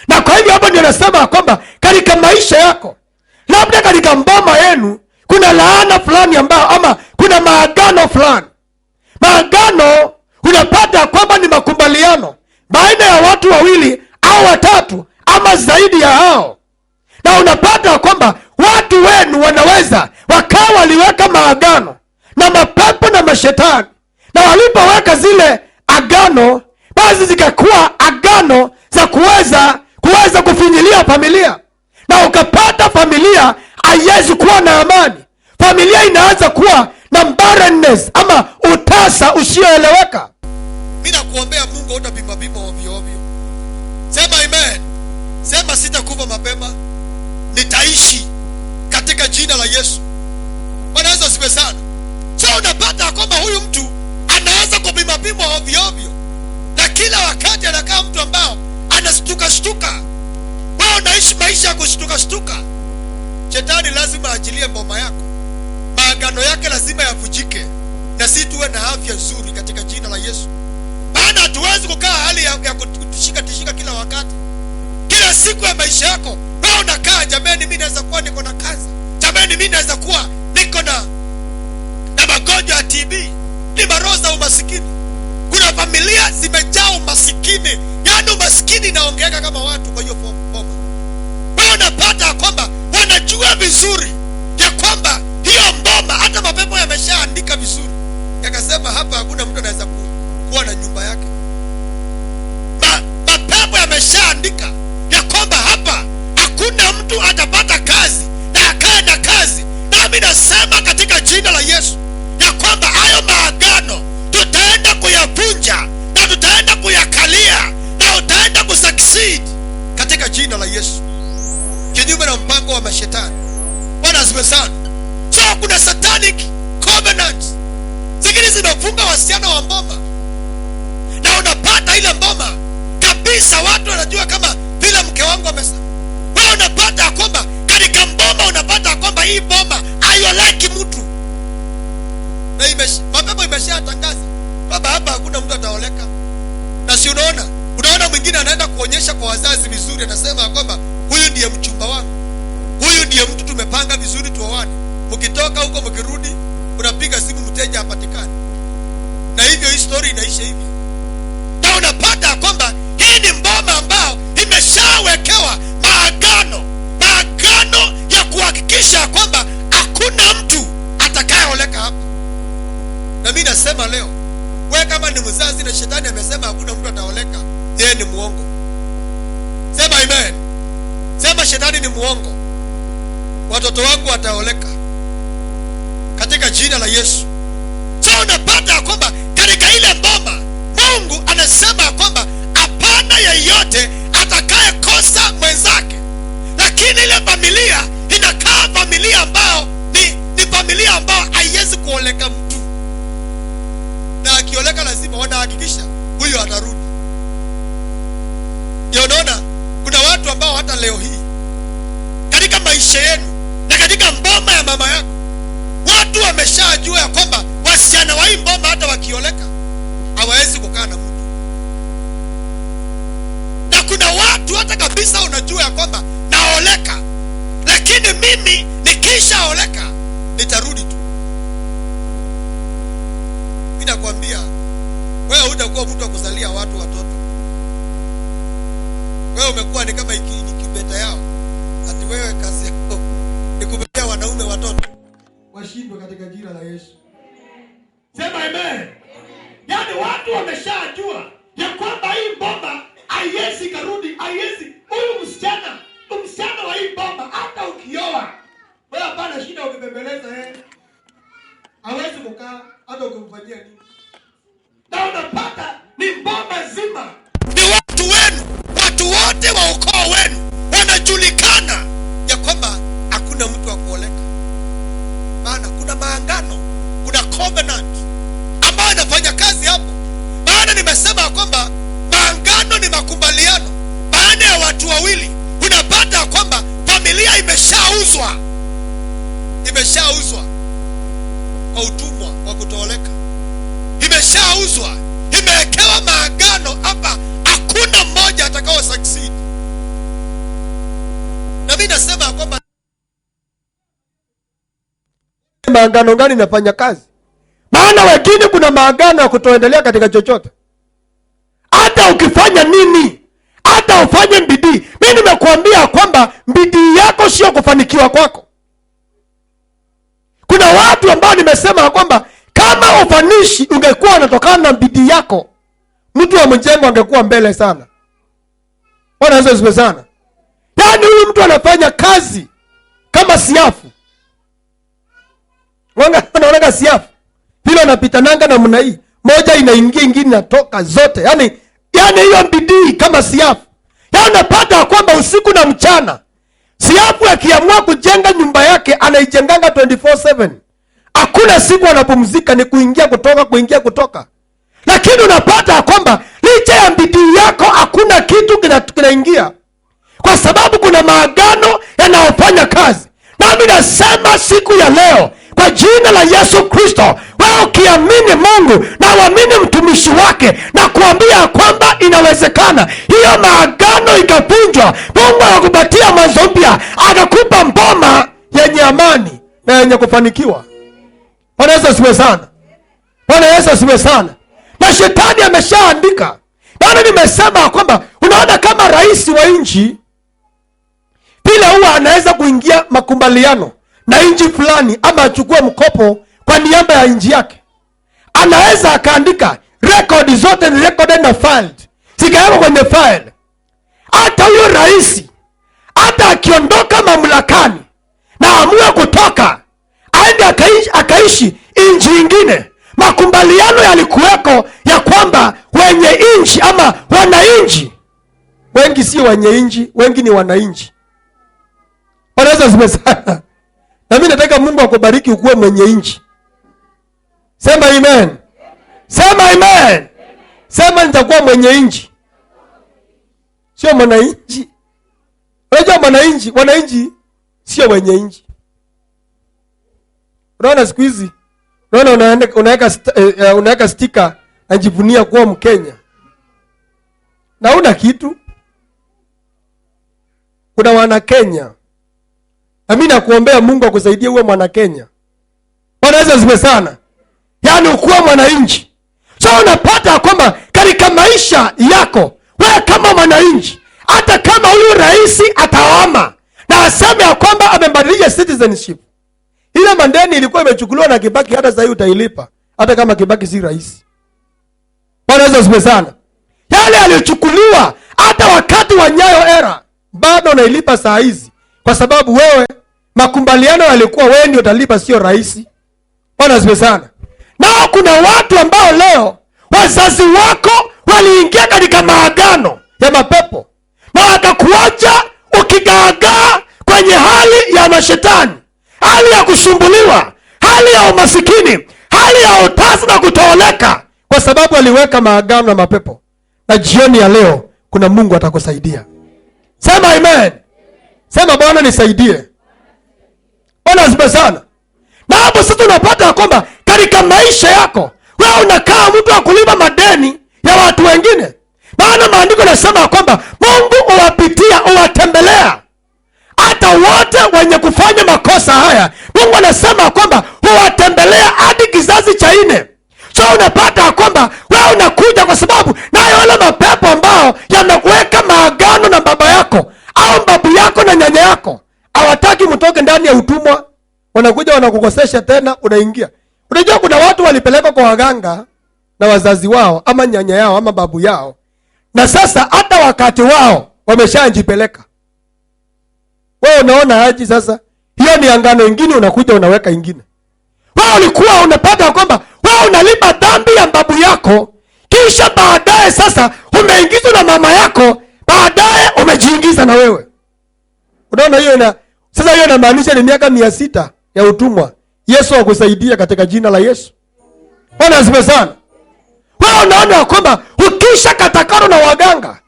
Na kwa hivyo hapo ndio nasema kwamba katika maisha yako, labda katika mboma yenu, kuna laana fulani ambayo ama kuna maagano fulani. Maagano unapata kwamba ni makubaliano baina ya watu 2 au 3 ama zaidi ya hao. Na unapata kwamba watu wenu wanaweza wakawa waliweka maagano na mapepo na mashetani. Na walipoweka zile agano, basi zikakuwa agano za kuweza kufinyilia familia. Na ukapata familia haiwezi kuwa na amani. Familia inaanza kuwa na barrenness ama utasa usioeleweka. Mimi nakuombea Mungu utapima ovyo ovyo. Sema amen. Sema sitakufa mapema. Nitaishi katika jina la Yesu. Bwana Yesu asifiwe sana. So unapata kwamba huyu mtu anaanza kupima ovyo ovyo. Na kila wakati anakaa mtu ambao anastuka. Wewe unaishi maisha ya kustuka. Shetani lazima aachilie mboma yako. Maagano yake lazima yavujike. Na si tuwe na afya nzuri katika jina la Yesu. Maana hatuwezi kukaa hali ya kutishika kila wakati. Kila siku ya maisha yako wewe unakaa, jamani mimi naweza kuwa niko na kansa. Jamani mimi naweza kuwa niko na magonjwa ya TB. Ni maroho za umasikini. Kuna familia zimejaa umasikini. Yaani umasikini inaongeeka kama watu kwa hiyo pombe. Wewe unapata kwamba wanajua vizuri ya kwamba hiyo mboma hata mapepo yameshaandika vizuri. Yakasema hapa hakuna mtu anaweza kuwa na nyumba yake. Mapepo yameshaandika ya kwamba hapa hakuna mtu atapata kazi na akae na kazi. Nami nasema katika jina la Yesu ya kwamba hayo maagano shetani. Bwana asifiwe sana. So kuna satanic covenants zingine zimefunga wasichana wa mboma, na unapata ile mboma kabisa watu wanajua kama vile mke wangu amesema. Wewe unapata kwamba katika mboma unapata kwamba hii mboma hayolaki mtu, na mapepo imeshatangaza kwamba hapa hakuna mtu ataoleka. Na si unaona mwingine anaenda kuonyesha kwa wazazi vizuri, anasema kwamba huyu ndiye mchumba wangu, huyu ndiye mtu tumepanga vizuri tuoane. Mkitoka huko mkirudi unapiga simu mteja hapatikani, na hivyo hii story inaisha hivyo. Na unapata kwamba hii ni mboma ambao imeshawekewa maagano ya kuhakikisha kwamba hakuna mtu atakayeoleka hapa. Na mimi nasema leo, wewe kama ni mzazi na shetani amesema hakuna mtu ataoleka, yeye ni muongo. Sema amen. Sema shetani ni muongo. Watoto wangu wataoleka katika jina la Yesu. So unapata kwamba katika ile mboma Mungu anasema kwamba hapana yeyote atakaye kosa mwenzake. Lakini ile familia inakaa familia ambao ni familia ambao haiwezi kuoleka mtu, na akioleka lazima wanahakikisha huyo atarudi. Unaona kuna watu ambao hata leo hii katika maisha yenu na katika mboma ya mama yako, watu wameshajua ya kwamba wasichana wa hii mboma hata wakioleka hawawezi kukaa na mtu. Na kuna watu hata kabisa unajua ya kwamba naoleka, lakini mimi nikishaoleka nitarudi tu. Mimi nakwambia wewe hutakuwa mtu wa kuzalia watu watoto. Wewe umekuwa ni kama kibeta yao, ati wewe kazi yako ni kubebea wanaume watoto. Washindwe katika jina la Yesu. Sema amen. Yaani watu wameshajua ya kwamba hii mboma haiwezi karudi, haiwezi. Huyu msichana wa hii mboma hata ukioa, wewe hapana shida ukibembeleza yeye, hawezi kukaa hata ukimfanyia nini. Na unapata ni mboma zima, ni watu wenu, watu wote wa ukoo wenu wanajulikana ya kwamba hakuna mtu wa kuoleka. Maana kuna maangano, kuna covenant ambayo inafanya kazi hapo. Maana nimesema kwamba maangano ni makubaliano baada ya watu wawili. Unapata kwamba familia imeshauzwa kwa utumwa wa kutooleka, imeshauzwa, imewekewa maagano hapa, hakuna mmoja atakao succeed. Na mimi nasema kwamba maagano gani inafanya kazi? Maana wengine kuna maagano ya kutoendelea katika chochote. Hata ukifanya nini, hata ufanye bidii. Mimi nimekuambia kwamba bidii yako sio kufanikiwa kwako. Kuna watu ambao nimesema kwamba kama ufanishi ungekuwa unatokana na bidii yako, mtu wa mjengo angekuwa mbele sana. Bwana Yesu asifiwe sana. Yaani huyu mtu anafanya kazi kama siafu. Wanaona siafu vile anapita nanga na mna hii moja inaingia ingine inatoka zote, yani hiyo bidii kama siafu. Yaani unapata kwamba usiku na mchana siafu akiamua kujenga nyumba yake anaijenganga 24/7. Hakuna siku anapumzika, ni kuingia kutoka. Lakini unapata kwamba licha ya bidii yako hakuna kitu kinaingia, kwa sababu kuna maagano yanayofanya kazi. Nami nasema siku ya leo kwa jina la Yesu Kristo, wewe ukiamini Mungu na uamini mtumishi wake na kuambia kwamba inawezekana hiyo maagano ikavunjwa, Mungu anakupatia mwanzo mpya, atakupa mboma yenye amani na yenye kufanikiwa. Bwana Yesu asifiwe sana. Bwana Yesu asifiwe sana. Na shetani ameshaandika. Maana nimesema kwamba unaona kama rais wa nchi bila huwa anaweza kuingia makubaliano na nchi fulani ama achukue mkopo kwa niaba ya nchi yake, anaweza akaandika record zote ni recorded na filed, zikawekwa kwenye file. Hata huyo rais hata akiondoka mamlakani na amue kutoka aende akaishi nchi nyingine, makubaliano yalikuweko ya kwamba wenye nchi ama wananchi, wengi si wenye nchi, wengi ni wananchi, Wanaweza zimesana. Na mimi nataka Mungu akubariki ukuwe mwenye inchi. Sema amen. Sema amen. Sema nitakuwa mwenye inchi. Sio mwananchi. Unajua mwananchi, wananchi sio wenye inchi. Unaona siku hizi, unaona unaweka sticker najivunia kuwa Mkenya. Na una kitu. Kuna wana Kenya. Na mimi nakuombea Mungu akusaidie uwe mwana Kenya. Wanaweza zimesana. Yaani ukuwe mwananchi. So unapata kwamba katika maisha yako wewe kama mwananchi, hata kama huyu rais ataoma na aseme ya kwamba amebadilisha citizenship, ile mandeni ilikuwa imechukuliwa na Kibaki, hata sasa utailipa hata kama Kibaki si rais. Wanaweza zimesana. Yale yaliyochukuliwa hata wakati wa Nyayo era bado unailipa saa hizi, kwa sababu wewe makubaliano yalikuwa wewe ndio utalipa, sio rais. Wanaweza zimesana. Na kuna watu ambao leo wazazi wako waliingia katika maagano ya mapepo na wakakuacha ukigaagaa kwenye hali ya mashetani, hali ya kusumbuliwa, hali ya umasikini, hali ya utasa na kutooleka, kwa sababu aliweka maagano na mapepo. Na jioni ya leo kuna Mungu atakusaidia. Sema amen. Sema Bwana nisaidie. Bwana asifiwe sana. Na hapo sasa unapata kwamba katika maisha yako wewe unakaa mtu wa kulipa madeni ya watu wengine. Maana maandiko yanasema kwamba Mungu uwapitia, uwatembelea hata wote wenye kufanya makosa haya. Mungu anasema kwamba huwatembelea hadi kizazi cha 4. So unapata kwamba wewe unakuja kwa sababu nayo wale mapepo ambao yamekuweka maagano na baba yako au babu yako na nyanya yako, hawataki mtoke ndani ya utumwa. Wanakuja wanakukosesha tena, unaingia. Unajua kuna watu walipelekwa kwa waganga na wazazi wao ama nyanya yao ama babu yao, na sasa hata wakati wao wameshaanjipeleka. Wewe unaona haji sasa? Hiyo ni angano ingine, unakuja unaweka ingine. Wewe ulikuwa unapata kwamba wewe unalipa dhambi ya babu yako, kisha baadaye sasa umeingizwa na mama yako, baadaye umejiingiza na wewe. Unaona hiyo sasa hiyo inamaanisha ni miaka 600 ya utumwa. Yesu akusaidia katika jina la Yesu. Bwana asifiwe sana. Wewe unaona kwamba ukisha katakaro na waganga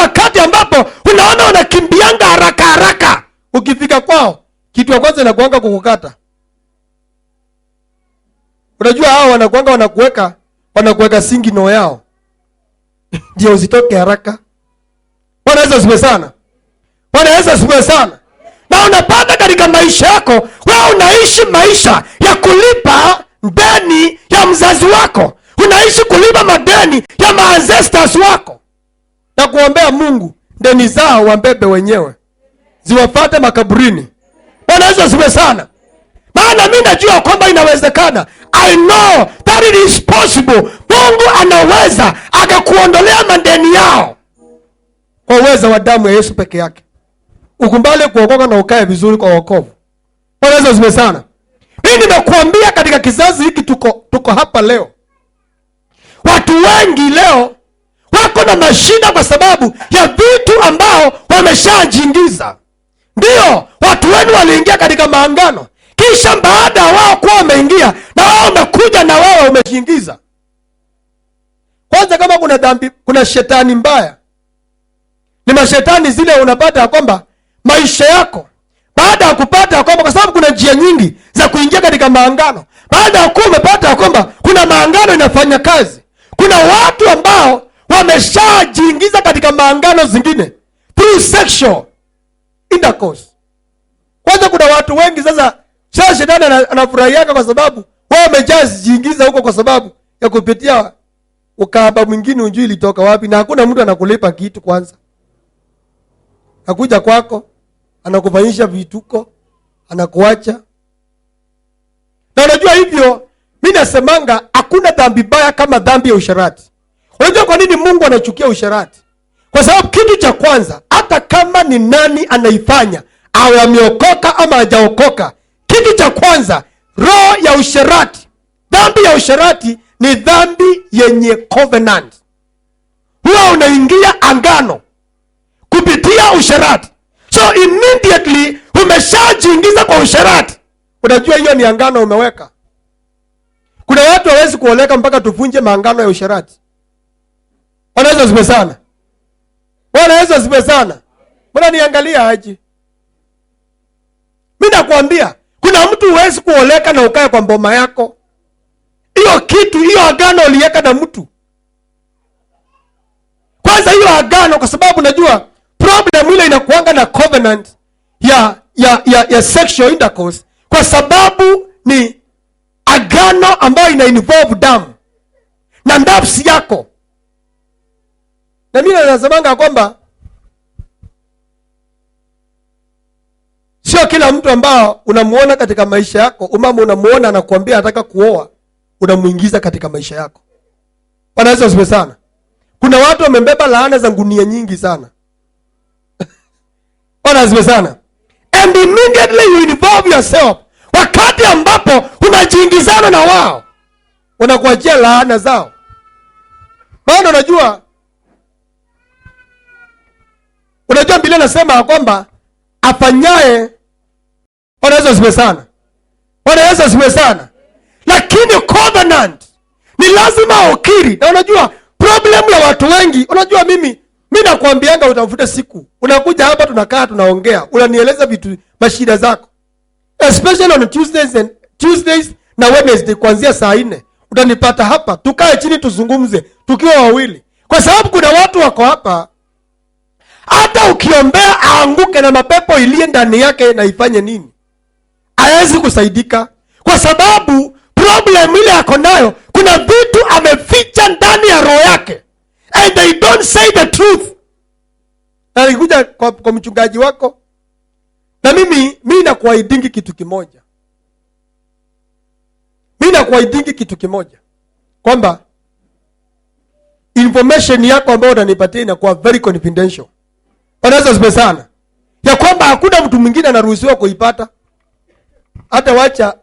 wakati ambapo unaona wanakimbianga haraka, ukifika kwao kitu ya kwanza inakuanga kukukata. Unajua hao wanakuweka singino yao ndio usitoke haraka. Bwana Yesu asifiwe sana. Bwana Yesu asifiwe sana. Na unapata katika maisha yako wewe unaishi maisha ya kulipa deni ya mzazi wako, unaishi kulipa madeni ya ancestors wako, na kuombea Mungu deni zao wambebe wenyewe, ziwafate makaburini. Bwana Yesu asifiwe sana. Maana mimi najua kwamba inawezekana. I know that it is possible. Mungu anaweza akakuondolea madeni yao kwa uwezo wa damu ya Yesu peke yake. Ukumbale kuokoka na ukae vizuri kwa wokovu. Bwana Yesu asifiwe sana. Mimi nimekuambia katika kizazi hiki tuko hapa leo, watu wengi leo wako na mashida kwa sababu ya vitu ambao wameshajiingiza. Ndio watu wenu waliingia katika maangano, kisha baada wao kuwa wameingia na wao umekuja na wao umejiingiza. Kwanza kama kuna dhambi, kuna shetani mbaya, ni mashetani zile unapata kwamba maisha yako baada ya kupata kwamba, kwa sababu kuna njia nyingi za kuingia katika maangano. Baada ya kuwa umepata kwamba kuna maangano inafanya kazi, kuna watu ambao wameshajiingiza katika maangano zingine through sexual intercourse. Kwanza kuna watu wengi sasa shetani anafurahiaka kwa sababu wao wamejiingiza huko kwa sababu ya kupitia ukahaba mwingine unjui ilitoka wapi, na hakuna mtu anakulipa kitu. Kwanza hakuja kwako, anakufanyisha vituko, anakuacha. Na unajua hivyo, mimi nasemanga hakuna dhambi baya kama dhambi ya usherati. Unajua kwa nini Mungu anachukia usherati? Kwa sababu kitu cha kwanza, hata kama ni nani anaifanya, awe ameokoka ama hajaokoka, kitu cha kwanza, roho ya usherati, dhambi ya usherati ni dhambi yenye covenant. Huwa unaingia angano kupitia usherati. So immediately umeshajiingiza kwa usherati. Unajua hiyo ni angano umeweka. Kuna watu hawezi kuoleka mpaka tuvunje maangano ya usherati. Wanaweza zibe sana. Wanaweza zibe sana. Mbona niangalia aje? Mimi nakwambia, kuna mtu huwezi kuoleka na ukae kwa mboma yako. Hiyo kitu, hiyo agano uliweka na mtu. Kwanza hiyo agano, kwa sababu unajua problem ile inakuanga na covenant ya sexual intercourse, kwa sababu ni agano ambayo ina involve damu na nafsi yako. Na mimi nasemanga kwamba sio kila mtu ambao unamuona katika maisha yako, umama unamuona anakuambia anataka kuoa, unamuingiza katika maisha yako. Wanaweza usiwe sana. Kuna watu wamebeba laana za ngunia nyingi sana. Wanaweza sana. And immediately you involve yourself. Wakati ambapo unajiingizana na wao, unakuachia laana zao. Maana unajua Biblia inasema kwamba afanyaye, wanaweza usiwe sana. Wanaweza usiwe sana. Lakini covenant ni lazima ukiri. Na unajua problem ya watu wengi, unajua mimi nakwambianga utafute siku. Unakuja hapa tunakaa tunaongea, unanieleza vitu mashida zako. Especially on Tuesdays na Wednesday kuanzia saa 4. Utanipata hapa, tukae chini tuzungumze tukiwa wawili. Kwa sababu kuna watu wako hapa, hata ukiombea aanguke na mapepo ilie ndani yake na ifanye nini, hawezi kusaidika. Kwa sababu problem ile yako nayo, kuna vitu ameficha ndani ya roho yake, and they don't say the truth. Na nikuja kwa mchungaji wako, na mimi nakuahidingi kitu kimoja. Mimi nakuahidingi kitu kimoja, kwamba information yako ambayo unanipatia inakuwa very confidential. Wanaweza zipe sana, ya kwamba hakuna mtu mwingine anaruhusiwa kuipata.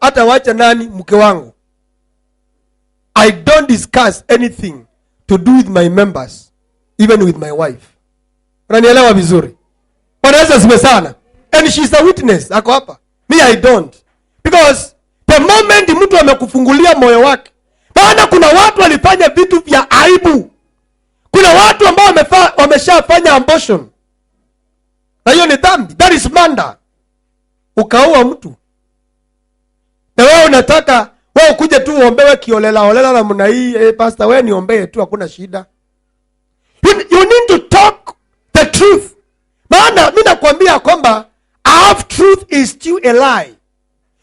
Hata wacha nani, mke wangu. I don't discuss anything to do with my members, even with my wife. Unanielewa vizuri? Wanaweza zipe sana. And she's a witness, ako hapa. Me I don't. Because the moment mtu amekufungulia moyo wake, maana kuna watu walifanya vitu vya aibu. Kuna watu ambao wameshafanya abortion. Na hiyo ni dhambi. That is murder. Ukaua mtu. Na wewe unataka wewe ukuje tu uombewe kiolela na mna hii, pastor wewe niombee tu, hakuna shida. You need to talk the truth. Maana mimi nakwambia kwamba half truth is still a lie.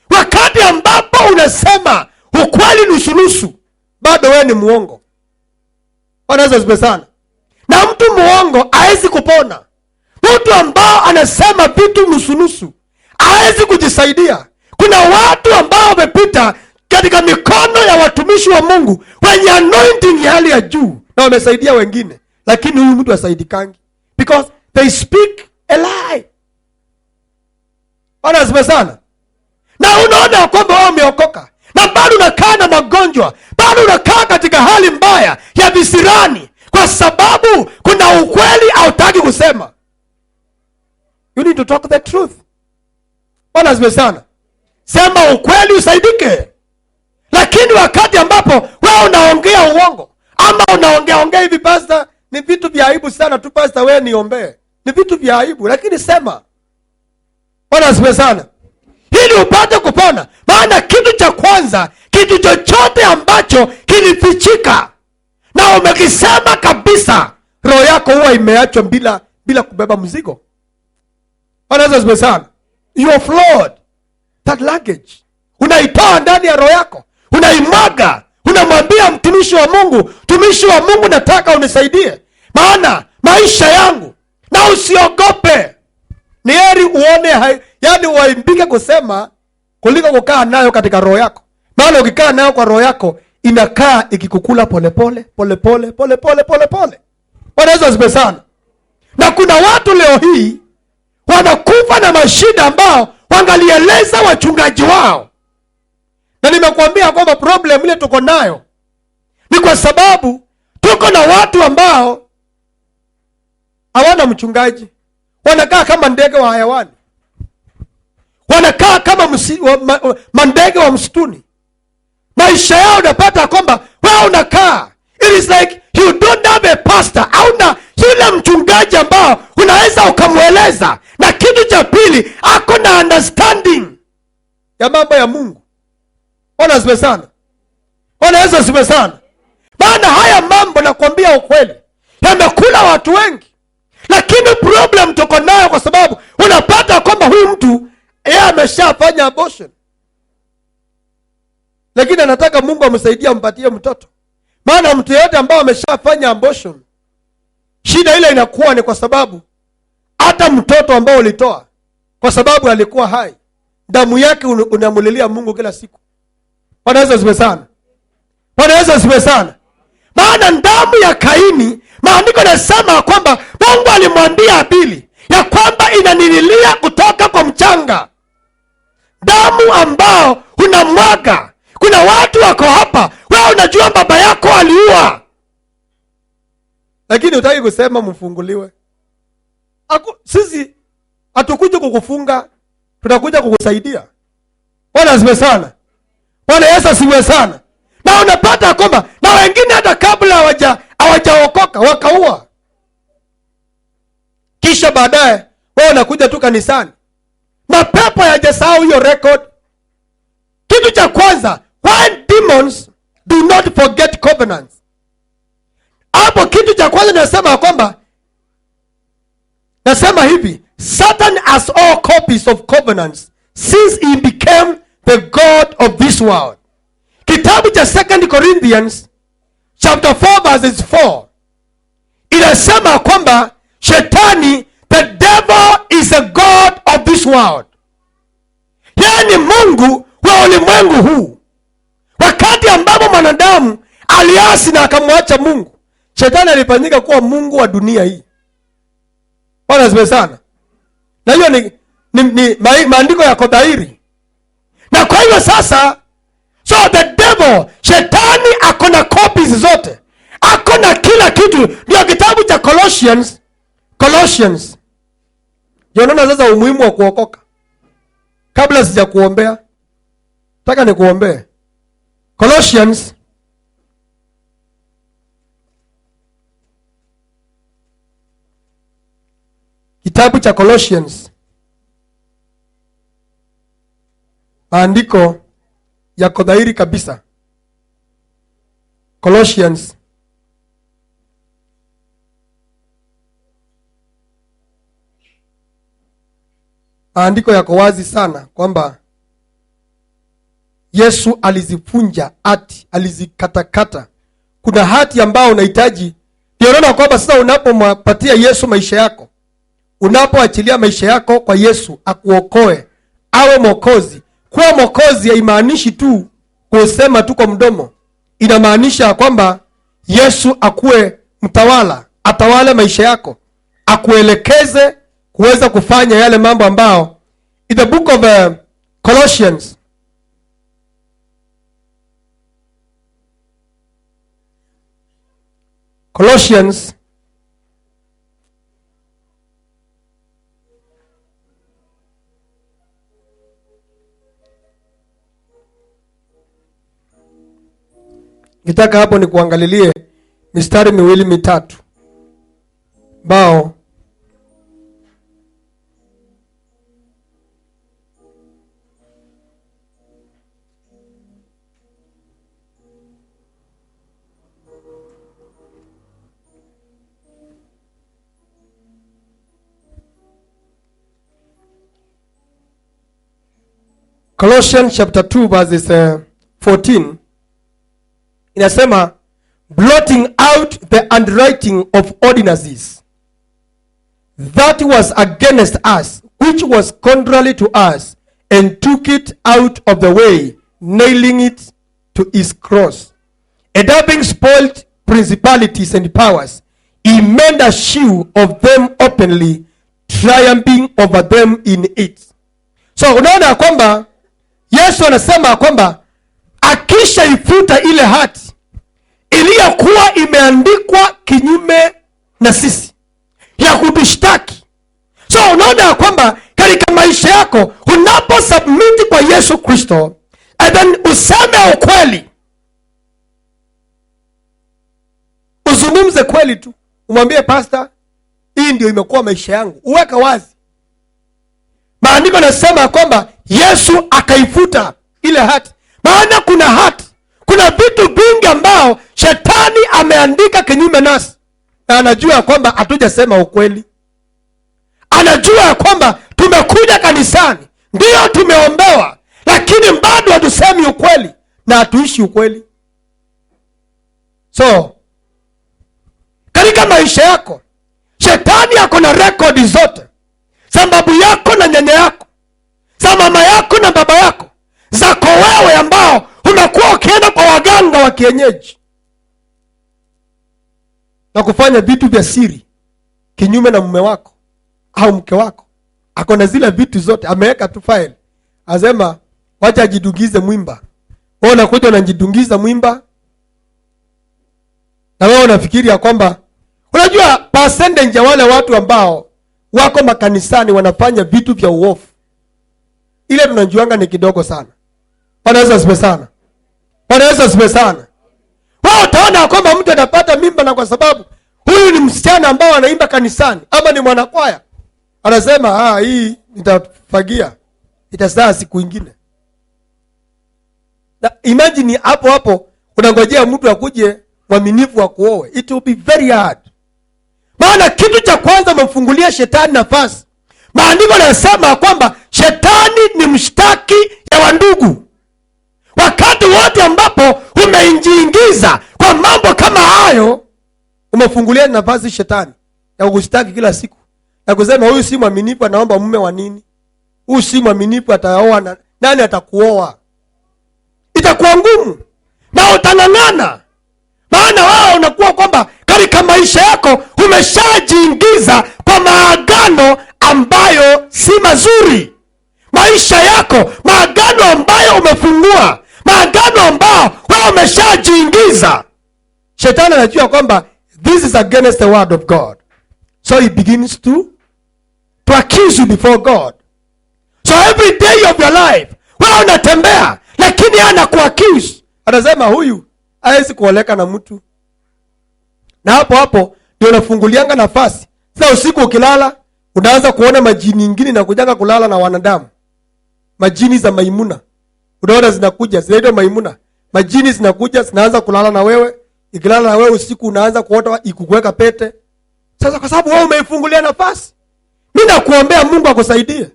Wakati ambapo unasema ukweli nusu, bado wewe ni muongo. Wanaweza zibe sana. Na mtu muongo hawezi kupona. Mtu ambao anasema vitu nusu hawezi kujisaidia. Kuna watu ambao wamepita katika mikono ya watumishi wa Mungu wenye anointing ya hali ya juu na wamesaidia wengine, lakini huyu mtu hasaidikangi because they speak a lie. Wanaweza sana. Na unaona kwamba wao wameokoka, na bado unakaa na magonjwa, bado unakaa katika hali mbaya ya visirani, kwa sababu kuna ukweli hautaki kusema. You need to talk the truth. Wanaweza sana. Sema ukweli usaidike. Lakini wakati ambapo wewe unaongea uongo, ama unaongea hivi, pastor, ni vitu vya aibu sana tu, pastor wewe niombee, ni vitu vya aibu, lakini sema. Wanaweza sana. Ili upate kupona. Maana kitu cha kwanza, kitu chochote ambacho kilifichika na umekisema kabisa, roho yako huwa imeachwa bila kubeba mzigo. Wanaweza sana. You are flawed. That luggage unaitoa ndani ya roho yako, unaimwaga, unamwambia mtumishi wa Mungu, nataka unisaidie, maana maisha yangu, na usiogope. Ni heri uone yani uaimbike kusema kuliko kukaa nayo katika roho yako. Maana ukikaa nayo kwa roho yako, inakaa ikikukula pole. Wanaweza zibe sana. Na kuna watu leo hii wanakufa na mashida ambao wangalieleza wachungaji wao. Na nimekuambia kwamba problem ile tuko nayo ni kwa sababu tuko na watu ambao hawana mchungaji. wanakaa kama ndege wa hayawani, wanakaa kama mandege wa msituni. Maisha yao unapata kwamba wewe unakaa, it is like you don't have a pastor, au na yule mchungaji ambao unaweza ukamweleza. Na kitu cha pili, ako na understanding ya mambo ya Mungu. Ona siwe sana, ona Yesu siwe sana. Maana haya mambo nakwambia ukweli yamekula watu wengi. Lakini problem tuko nayo kwa sababu unapata kwamba huyu mtu yeye ameshafanya abortion, lakini anataka Mungu amsaidie ampatie mtoto. Maana mtu yeyote ambao ameshafanya abortion, shida ile inakuwa ni kwa sababu hata mtoto ambao ulitoa, kwa sababu alikuwa hai, damu yake unamulilia Mungu kila siku. Wanaweza siwe sana, wanaweza siwe sana. Maana damu ya Kaini, maandiko yanasema kwamba Mungu alimwambia Abili ya kwamba inanililia kutoka kwa mchanga. Damu ambao unamwaga. Kuna watu wako hapa, wewe unajua baba yako aliua, lakini hutaki kusema mfunguliwe. Sisi hatukuja kukufunga, tutakuja kukusaidia. Bwana asifiwe sana. Bwana Yesu asifiwe sana. Na unapata kwamba na wengine hata kabla hawajaokoka wakaua. Kisha baadaye wao wanakuja tu kanisani. Mapepo hayajasahau hiyo record. Kitu cha kwanza, when demons do not forget covenants. Hapo kitu cha kwanza nasema kwamba, nasema hivi, Satan has all copies of covenants since he became the god of this world. Kitabu cha 2 Corinthians chapter 4 verses 4 inasema kwamba Shetani, the devil, is a god of this world. Yeye ni mungu wa ulimwengu huu. Wakati ambapo mwanadamu aliasi na akamwacha Mungu, Shetani alifanyika kuwa mungu wa dunia hii. Bwana asifiwe sana. Na hiyo ni maandiko yako dhahiri. Na kwa hivyo sasa, so the devil, Shetani akona copies zote, akona kila kitu. Ndio kitabu cha Colossians. Unaona sasa umuhimu wa kuokoka. Kabla sija kuombea, nataka nikuombee. Colossians kitabu cha Colossians, maandiko yako dhahiri kabisa. Colossians maandiko yako wazi sana kwamba Yesu alizifunja hati, alizikatakata. Kuna hati ambao unahitaji. Ndio unaona kwamba sasa unapompatia Yesu maisha yako, unapoachilia maisha yako kwa Yesu akuokoe, awe mwokozi. Kuwa mwokozi haimaanishi tu kusema tu kwa mdomo. Inamaanisha kwamba Yesu akuwe mtawala, atawale maisha yako, akuelekeze kuweza kufanya yale mambo ambao in the book of Colossians nitaka hapo ni kuangalilie mistari miwili mitatu bao Colossians chapter 2 verses 14 inasema, blotting out the handwriting of ordinances that was against us, which was contrary to us, and took it out of the way, nailing it to his cross. And having spoiled principalities and powers, he made a show of them openly, triumphing over them in it. So unaona kwamba Yesu anasema kwamba akisha ifuta ile hati iliyokuwa imeandikwa kinyume na sisi ya kutushtaki. So yako unapo submit kwa Yesu Kristo, and then useme ukweli, uzungumze kweli tu, umwambie pastor, hii ndio imekuwa maisha yangu, uweka wazi. Maandiko nasema kwamba Yesu akaifuta ile hati. Maana kuna hati, kuna vitu vingi ambao shetani ameandika kinyume nasi, na anajua kwamba hatujasema ukweli. Anajua kwamba tumekuja kanisani, ndio tumeombewa, lakini bado hatusemi ukweli na hatuishi ukweli. So katika maisha yako shetani yako na rekodi zote za babu yako na nyanya yako, za mama yako na baba yako, zako wewe ambao unakuwa ukienda kwa waganga wa kienyeji na kufanya vitu vya siri kinyume na mume wako au mke wako. Ako na zile vitu zote, ameweka tu file, asema wacha ajidungize mwimba. Wewe unakuja unajidungiza mwimba, na wewe unafikiri ya kwamba unajua percentage ya wale watu ambao wako makanisani wanafanya vitu vya uovu, ile tunajuanga ni kidogo sana. Bwana Yesu asifiwe sana. Bwana Yesu asifiwe sana. Wao utaona kwamba mtu anapata mimba na kwa sababu huyu ni msichana ambao anaimba kanisani ama ni mwanakwaya, anasema hii nitafagia, itazaa siku nyingine. Na imagine hapo hapo unangojea mtu akuje mwaminifu wa kuoe. It will be very hard. Maana kitu cha kwanza umemfungulia shetani nafasi. Maandiko yanasema kwamba shetani ni mshtaki ya wandugu. Wakati wote ambapo umeingiza kwa mambo kama hayo, umefungulia nafasi shetani ya kushtaki kila siku, na kusema huyu si mwaminifu, anaomba mume wa nini? Huyu si mwaminifu, ataoa na nani? Atakuoa. Itakuwa ngumu na utang'ang'ana. Maana wao unakuwa kwamba katika maisha yako umeshajiingiza kwa maagano ambayo si mazuri. Maisha yako, maagano ambayo umefungua, maagano ambayo wewe umeshajiingiza. Shetani anajua kwamba this is against the word of God. So he begins to accuse you before God. So every day of your life, wewe unatembea, lakini anakuaccuse. Anasema huyu hawezi kuoleka na mtu. Na hapo hapo ndio unafungulianga nafasi. Sasa usiku ukilala, unaanza kuona majini nyingine na kujanga kulala na wanadamu. Majini za Maimuna. Unaona zinakuja, zinaitwa Maimuna. Majini zinakuja, zinaanza kulala na wewe. Ikilala na wewe usiku unaanza kuota ikukuweka pete. Sasa kwa sababu wewe umeifungulia nafasi, mimi nakuombea Mungu akusaidie.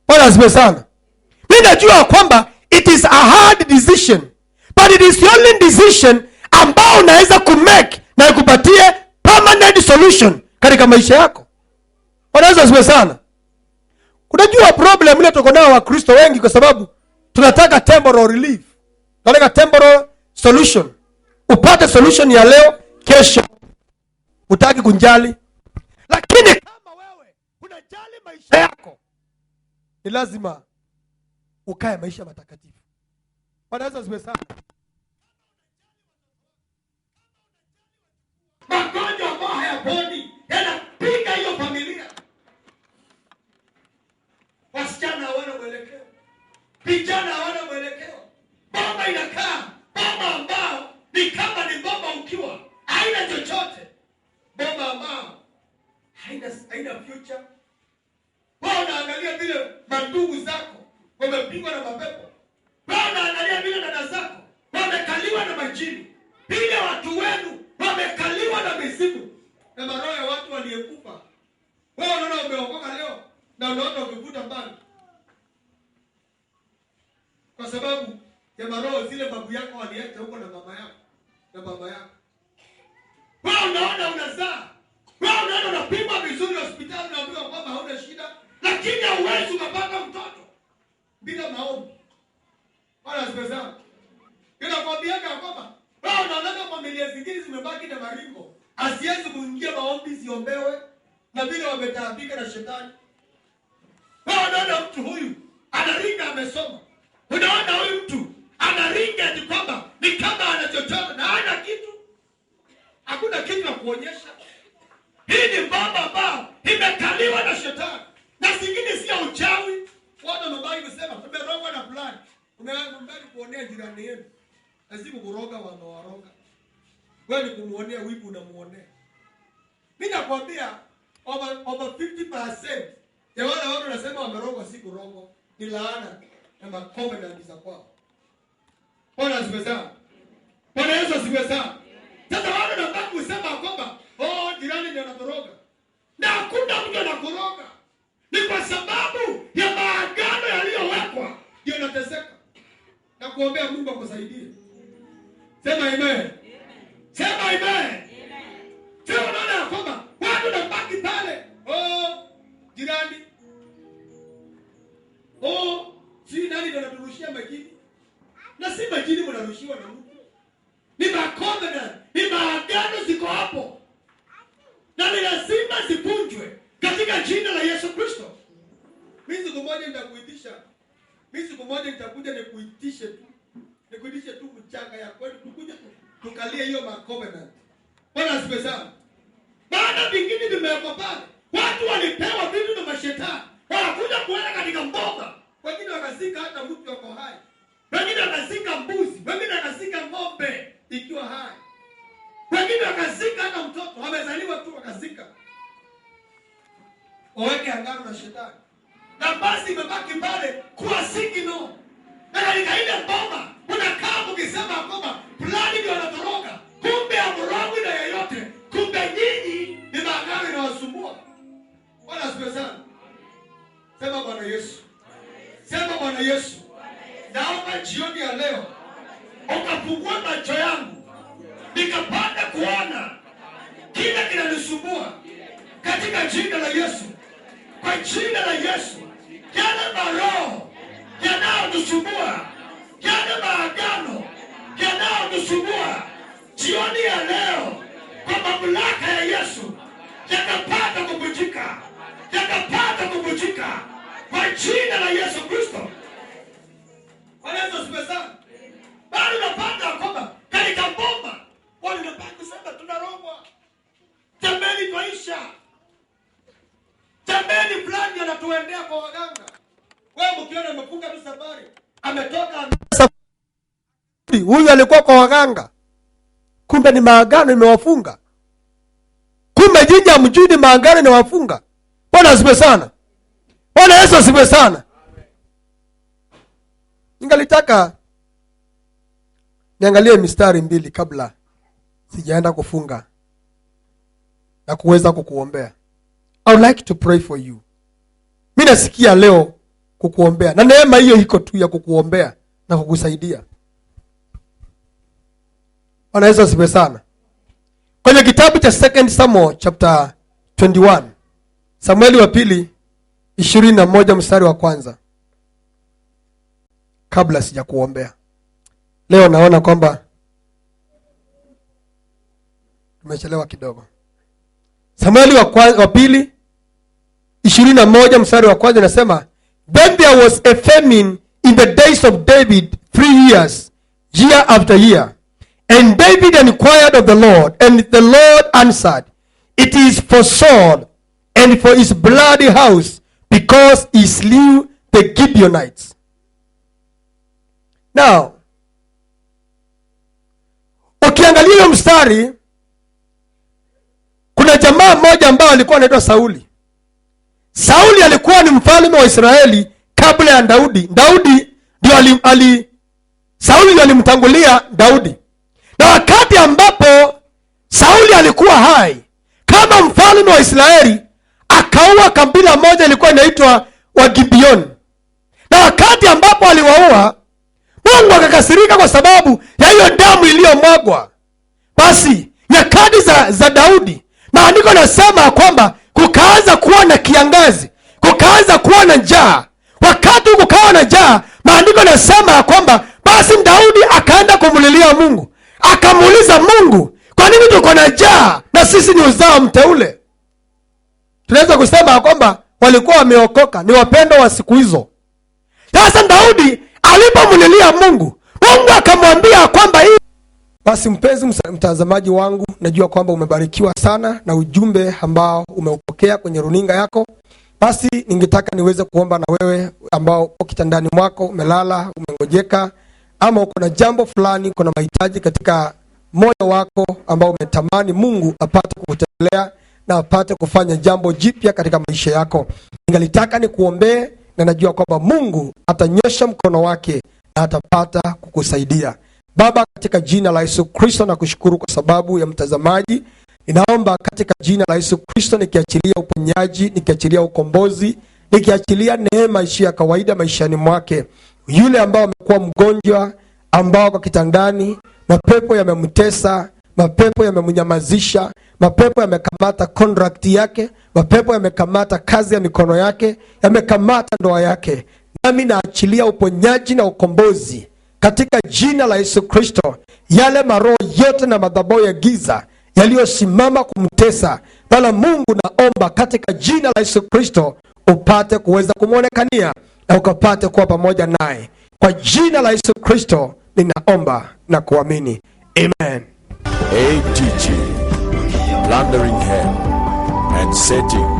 Bwana asifiwe sana. Mimi najua kwamba it is a hard decision, but it is the only decision ambao unaweza kumake na ikupatie permanent solution katika maisha yako. Bwana asifiwe sana. Unajua problem ile tuko nayo wa Kristo wengi kwa sababu tunataka temporal relief. Tunataka temporal solution. Upate solution ya leo, kesho utaki kunjali. Lakini kama wewe unajali maisha yako, ni lazima ukae maisha matakatifu. Bwana asifiwe sana. Magonjwa ambayo hayaponi yanapiga hiyo familia. Wasichana hawana mwelekeo, vijana hawana mwelekeo. Baba inakaa baba ambao ni kama ni baba ukiwa haina chochote, baba ambao haina future. Wao unaangalia vile mandugu zako wamepigwa na mapepo. Wao unaangalia vile dada zako wamekaliwa na majini. Vile watu wenu wamekaliwa na mizimu na maroho ya watu waliyekufa. Wao unaona umeokoka leo na unaona ukivuta mbali kwa sababu ya maroho zile babu yako waliacha huko na mama yako na baba yako. Wao unaona unazaa, wao unaona unapimwa vizuri hospitali na unaambiwa kwamba hauna shida, lakini hauwezi kupata mtoto bila maombi. Wala sipesa. Ninakwambia kwamba wao unaona familia zingine zimebaki na maringo, asiwezi kuingia maombi ziombewe na vile wametaabika na shetani. Wao unaona mtu huyu anaringa amesoma. Unaona huyu mtu anaringa ati kwamba ni kama anachochoka na hana kitu. Hakuna kitu ya kuonyesha. Hii ni baba ambao imekaliwa na shetani. Na zingine si uchawi, kama mbaki kusema tumerogwa na fulani. Mbaki kuonea jirani yenu. Asiku kuroga waroga. Wewe ni kumuonea wivu unamuonea. Mimi nakwambia over 50% ya wale watu wanasema wamerogwa si kurogwa. Ni laana na macovenant za kwao. Bwana asifiwe sana. Bwana Yesu asifiwe sana. Sasa wale wanabaki kusema kwamba jirani ndio anatoroga. Na hakuna mtu anakoroga. Ni kwa sababu ya maagano yaliyowekwa ndio yanateseka. Na kuombea Mungu akusaidie. Sema amen. Sema amen. Sio unaona kwamba watu wanabaki pale. Jirani. Si nani ndio anaturushia majini? Na si majini mnarushiwa na mtu. Ni macovenant, ni maagano ziko hapo. Na ni lazima zipunjwe katika jina la Yesu Kristo. Mimi siku moja nitakuitisha. Mimi siku moja nitakuja nikuitishe tu. Nikuitishe tu mchanga ya kweli tukuje tukalie hiyo macovenant. Bwana asifiwe sana. Baada vingine vimewekwa pale. Watu walipewa vitu na mashetani. Wanakuja kuenda katika mboga. Wengine wakazika hata mtu yuko hai. Wengine wakazika mbuzi, wengine wakazika ng'ombe ikiwa hai. Wengine wakazika hata mtoto amezaliwa tu wakazika. Waweke angano na shetani. Na basi imebaki pale kuwa signal. Na katika ile mboma unakaa ukisema kwamba fulani ndio anatoroka. Kumbe amrogi na yeyote. Kumbe nyinyi ni maagano inawasumbua. Bwana asifiwe sana. Sema Bwana Yesu. Sema Bwana Yesu. Naomba jioni ya leo ukafungua macho yangu nikapata kuona kile kinanisumbua katika jina la Yesu. Kwa jina la Yesu, yale maroho yanayotusumbua, yale maagano yanayotusumbua jioni ya leo, kwa mamlaka ya Yesu yakapata kubujika, yakapata kubujika kwa jina la Yesu Kristo. Wanaweza kusema bado unapata kwamba katika bomba wanapata kusema tunarogwa. Tembeni maisha. Tembeni fulani anatuendea kwa waganga. Wewe mkiona amefunga tu safari, ametoka huyu alikuwa kwa waganga. Kumbe ni maagano imewafunga. Kumbe jinji hamjui maagano imewafunga. Bwana asifiwe sana. Bwana Yesu asifiwe sana. Ningalitaka niangalie mistari mbili kabla sijaenda kufunga na kuweza kukuombea. I would like to pray for you. Mimi nasikia leo kukuombea. Na neema hiyo iko tu ya kukuombea na kukusaidia. Bwana Yesu asifiwe sana. Kwenye kitabu cha 2 Samuel chapter 21. Samueli wa pili 21 mstari wa kwanza. Kabla sija kuombea. Leo naona kwamba tumechelewa kidogo. Samueli wa pili 21 mstari wa kwanza nasema, then there was a famine in the days of David 3 years, year after year. And David inquired of the Lord, and the Lord answered, it is for Saul and for his bloody house, because he slew the Gibeonites. Now, ukiangalia hiyo mstari, kuna jamaa mmoja ambao alikuwa anaitwa Sauli. Sauli alikuwa ni mfalme wa Israeli kabla ya Daudi. Daudi ndio Sauli ndio alimtangulia Daudi. Na wakati ambapo Sauli alikuwa hai kama mfalme wa Israeli, akaua kabila moja ilikuwa inaitwa Wagibeoni. Na wakati ambapo aliwaua, Mungu akakasirika kwa sababu ya hiyo damu iliyomwagwa. Basi nyakati za Daudi, maandiko yanasema kwamba kukaanza kuwa na kiangazi, kukaanza kuwa na njaa. Wakati kukawa na njaa, maandiko yanasema kwamba basi Daudi akaenda kumulilia Mungu. Akamuuliza Mungu, kwa nini tuko na njaa na sisi ni uzao mteule? Tunaweza kusema kwamba walikuwa wameokoka, ni wapendwa wa siku hizo. Sasa Daudi alipomulilia Mungu, Mungu akamwambia kwamba hii. Basi mpenzi mtazamaji wangu, najua kwamba umebarikiwa sana na ujumbe ambao umeupokea kwenye runinga yako. Basi ningetaka niweze kuomba na wewe ambao uko kitandani mwako, umelala, umengojeka, ama uko na jambo fulani, kuna mahitaji katika moyo wako ambao umetamani Mungu apate kukutembelea na apate kufanya jambo jipya katika maisha yako. Ningetaka nikuombee, na najua kwamba Mungu atanyosha mkono wake na atapata kukusaidia. Baba, katika jina la Yesu Kristo nakushukuru kwa sababu ya mtazamaji. Ninaomba katika jina la Yesu Kristo nikiachilia uponyaji, nikiachilia ukombozi, nikiachilia neema isiyo ya kawaida maishani mwake. Yule ambao amekuwa mgonjwa, ambao kwa kitandani, mapepo yamemtesa, mapepo yamemnyamazisha, mapepo yamekamata contract yake, mapepo yamekamata kazi ya mikono yake, yamekamata ndoa yake. Nami naachilia uponyaji na ukombozi katika jina la Yesu Kristo. Yale maroho yote na madhabahu ya giza yaliyosimama kumtesa, Bwana Mungu, naomba katika jina la Yesu Kristo upate kuweza kumwonekania na ukapate kuwa pamoja naye. Kwa jina la Yesu Kristo ninaomba na kuamini. Amen. ATG, plundering hell and setting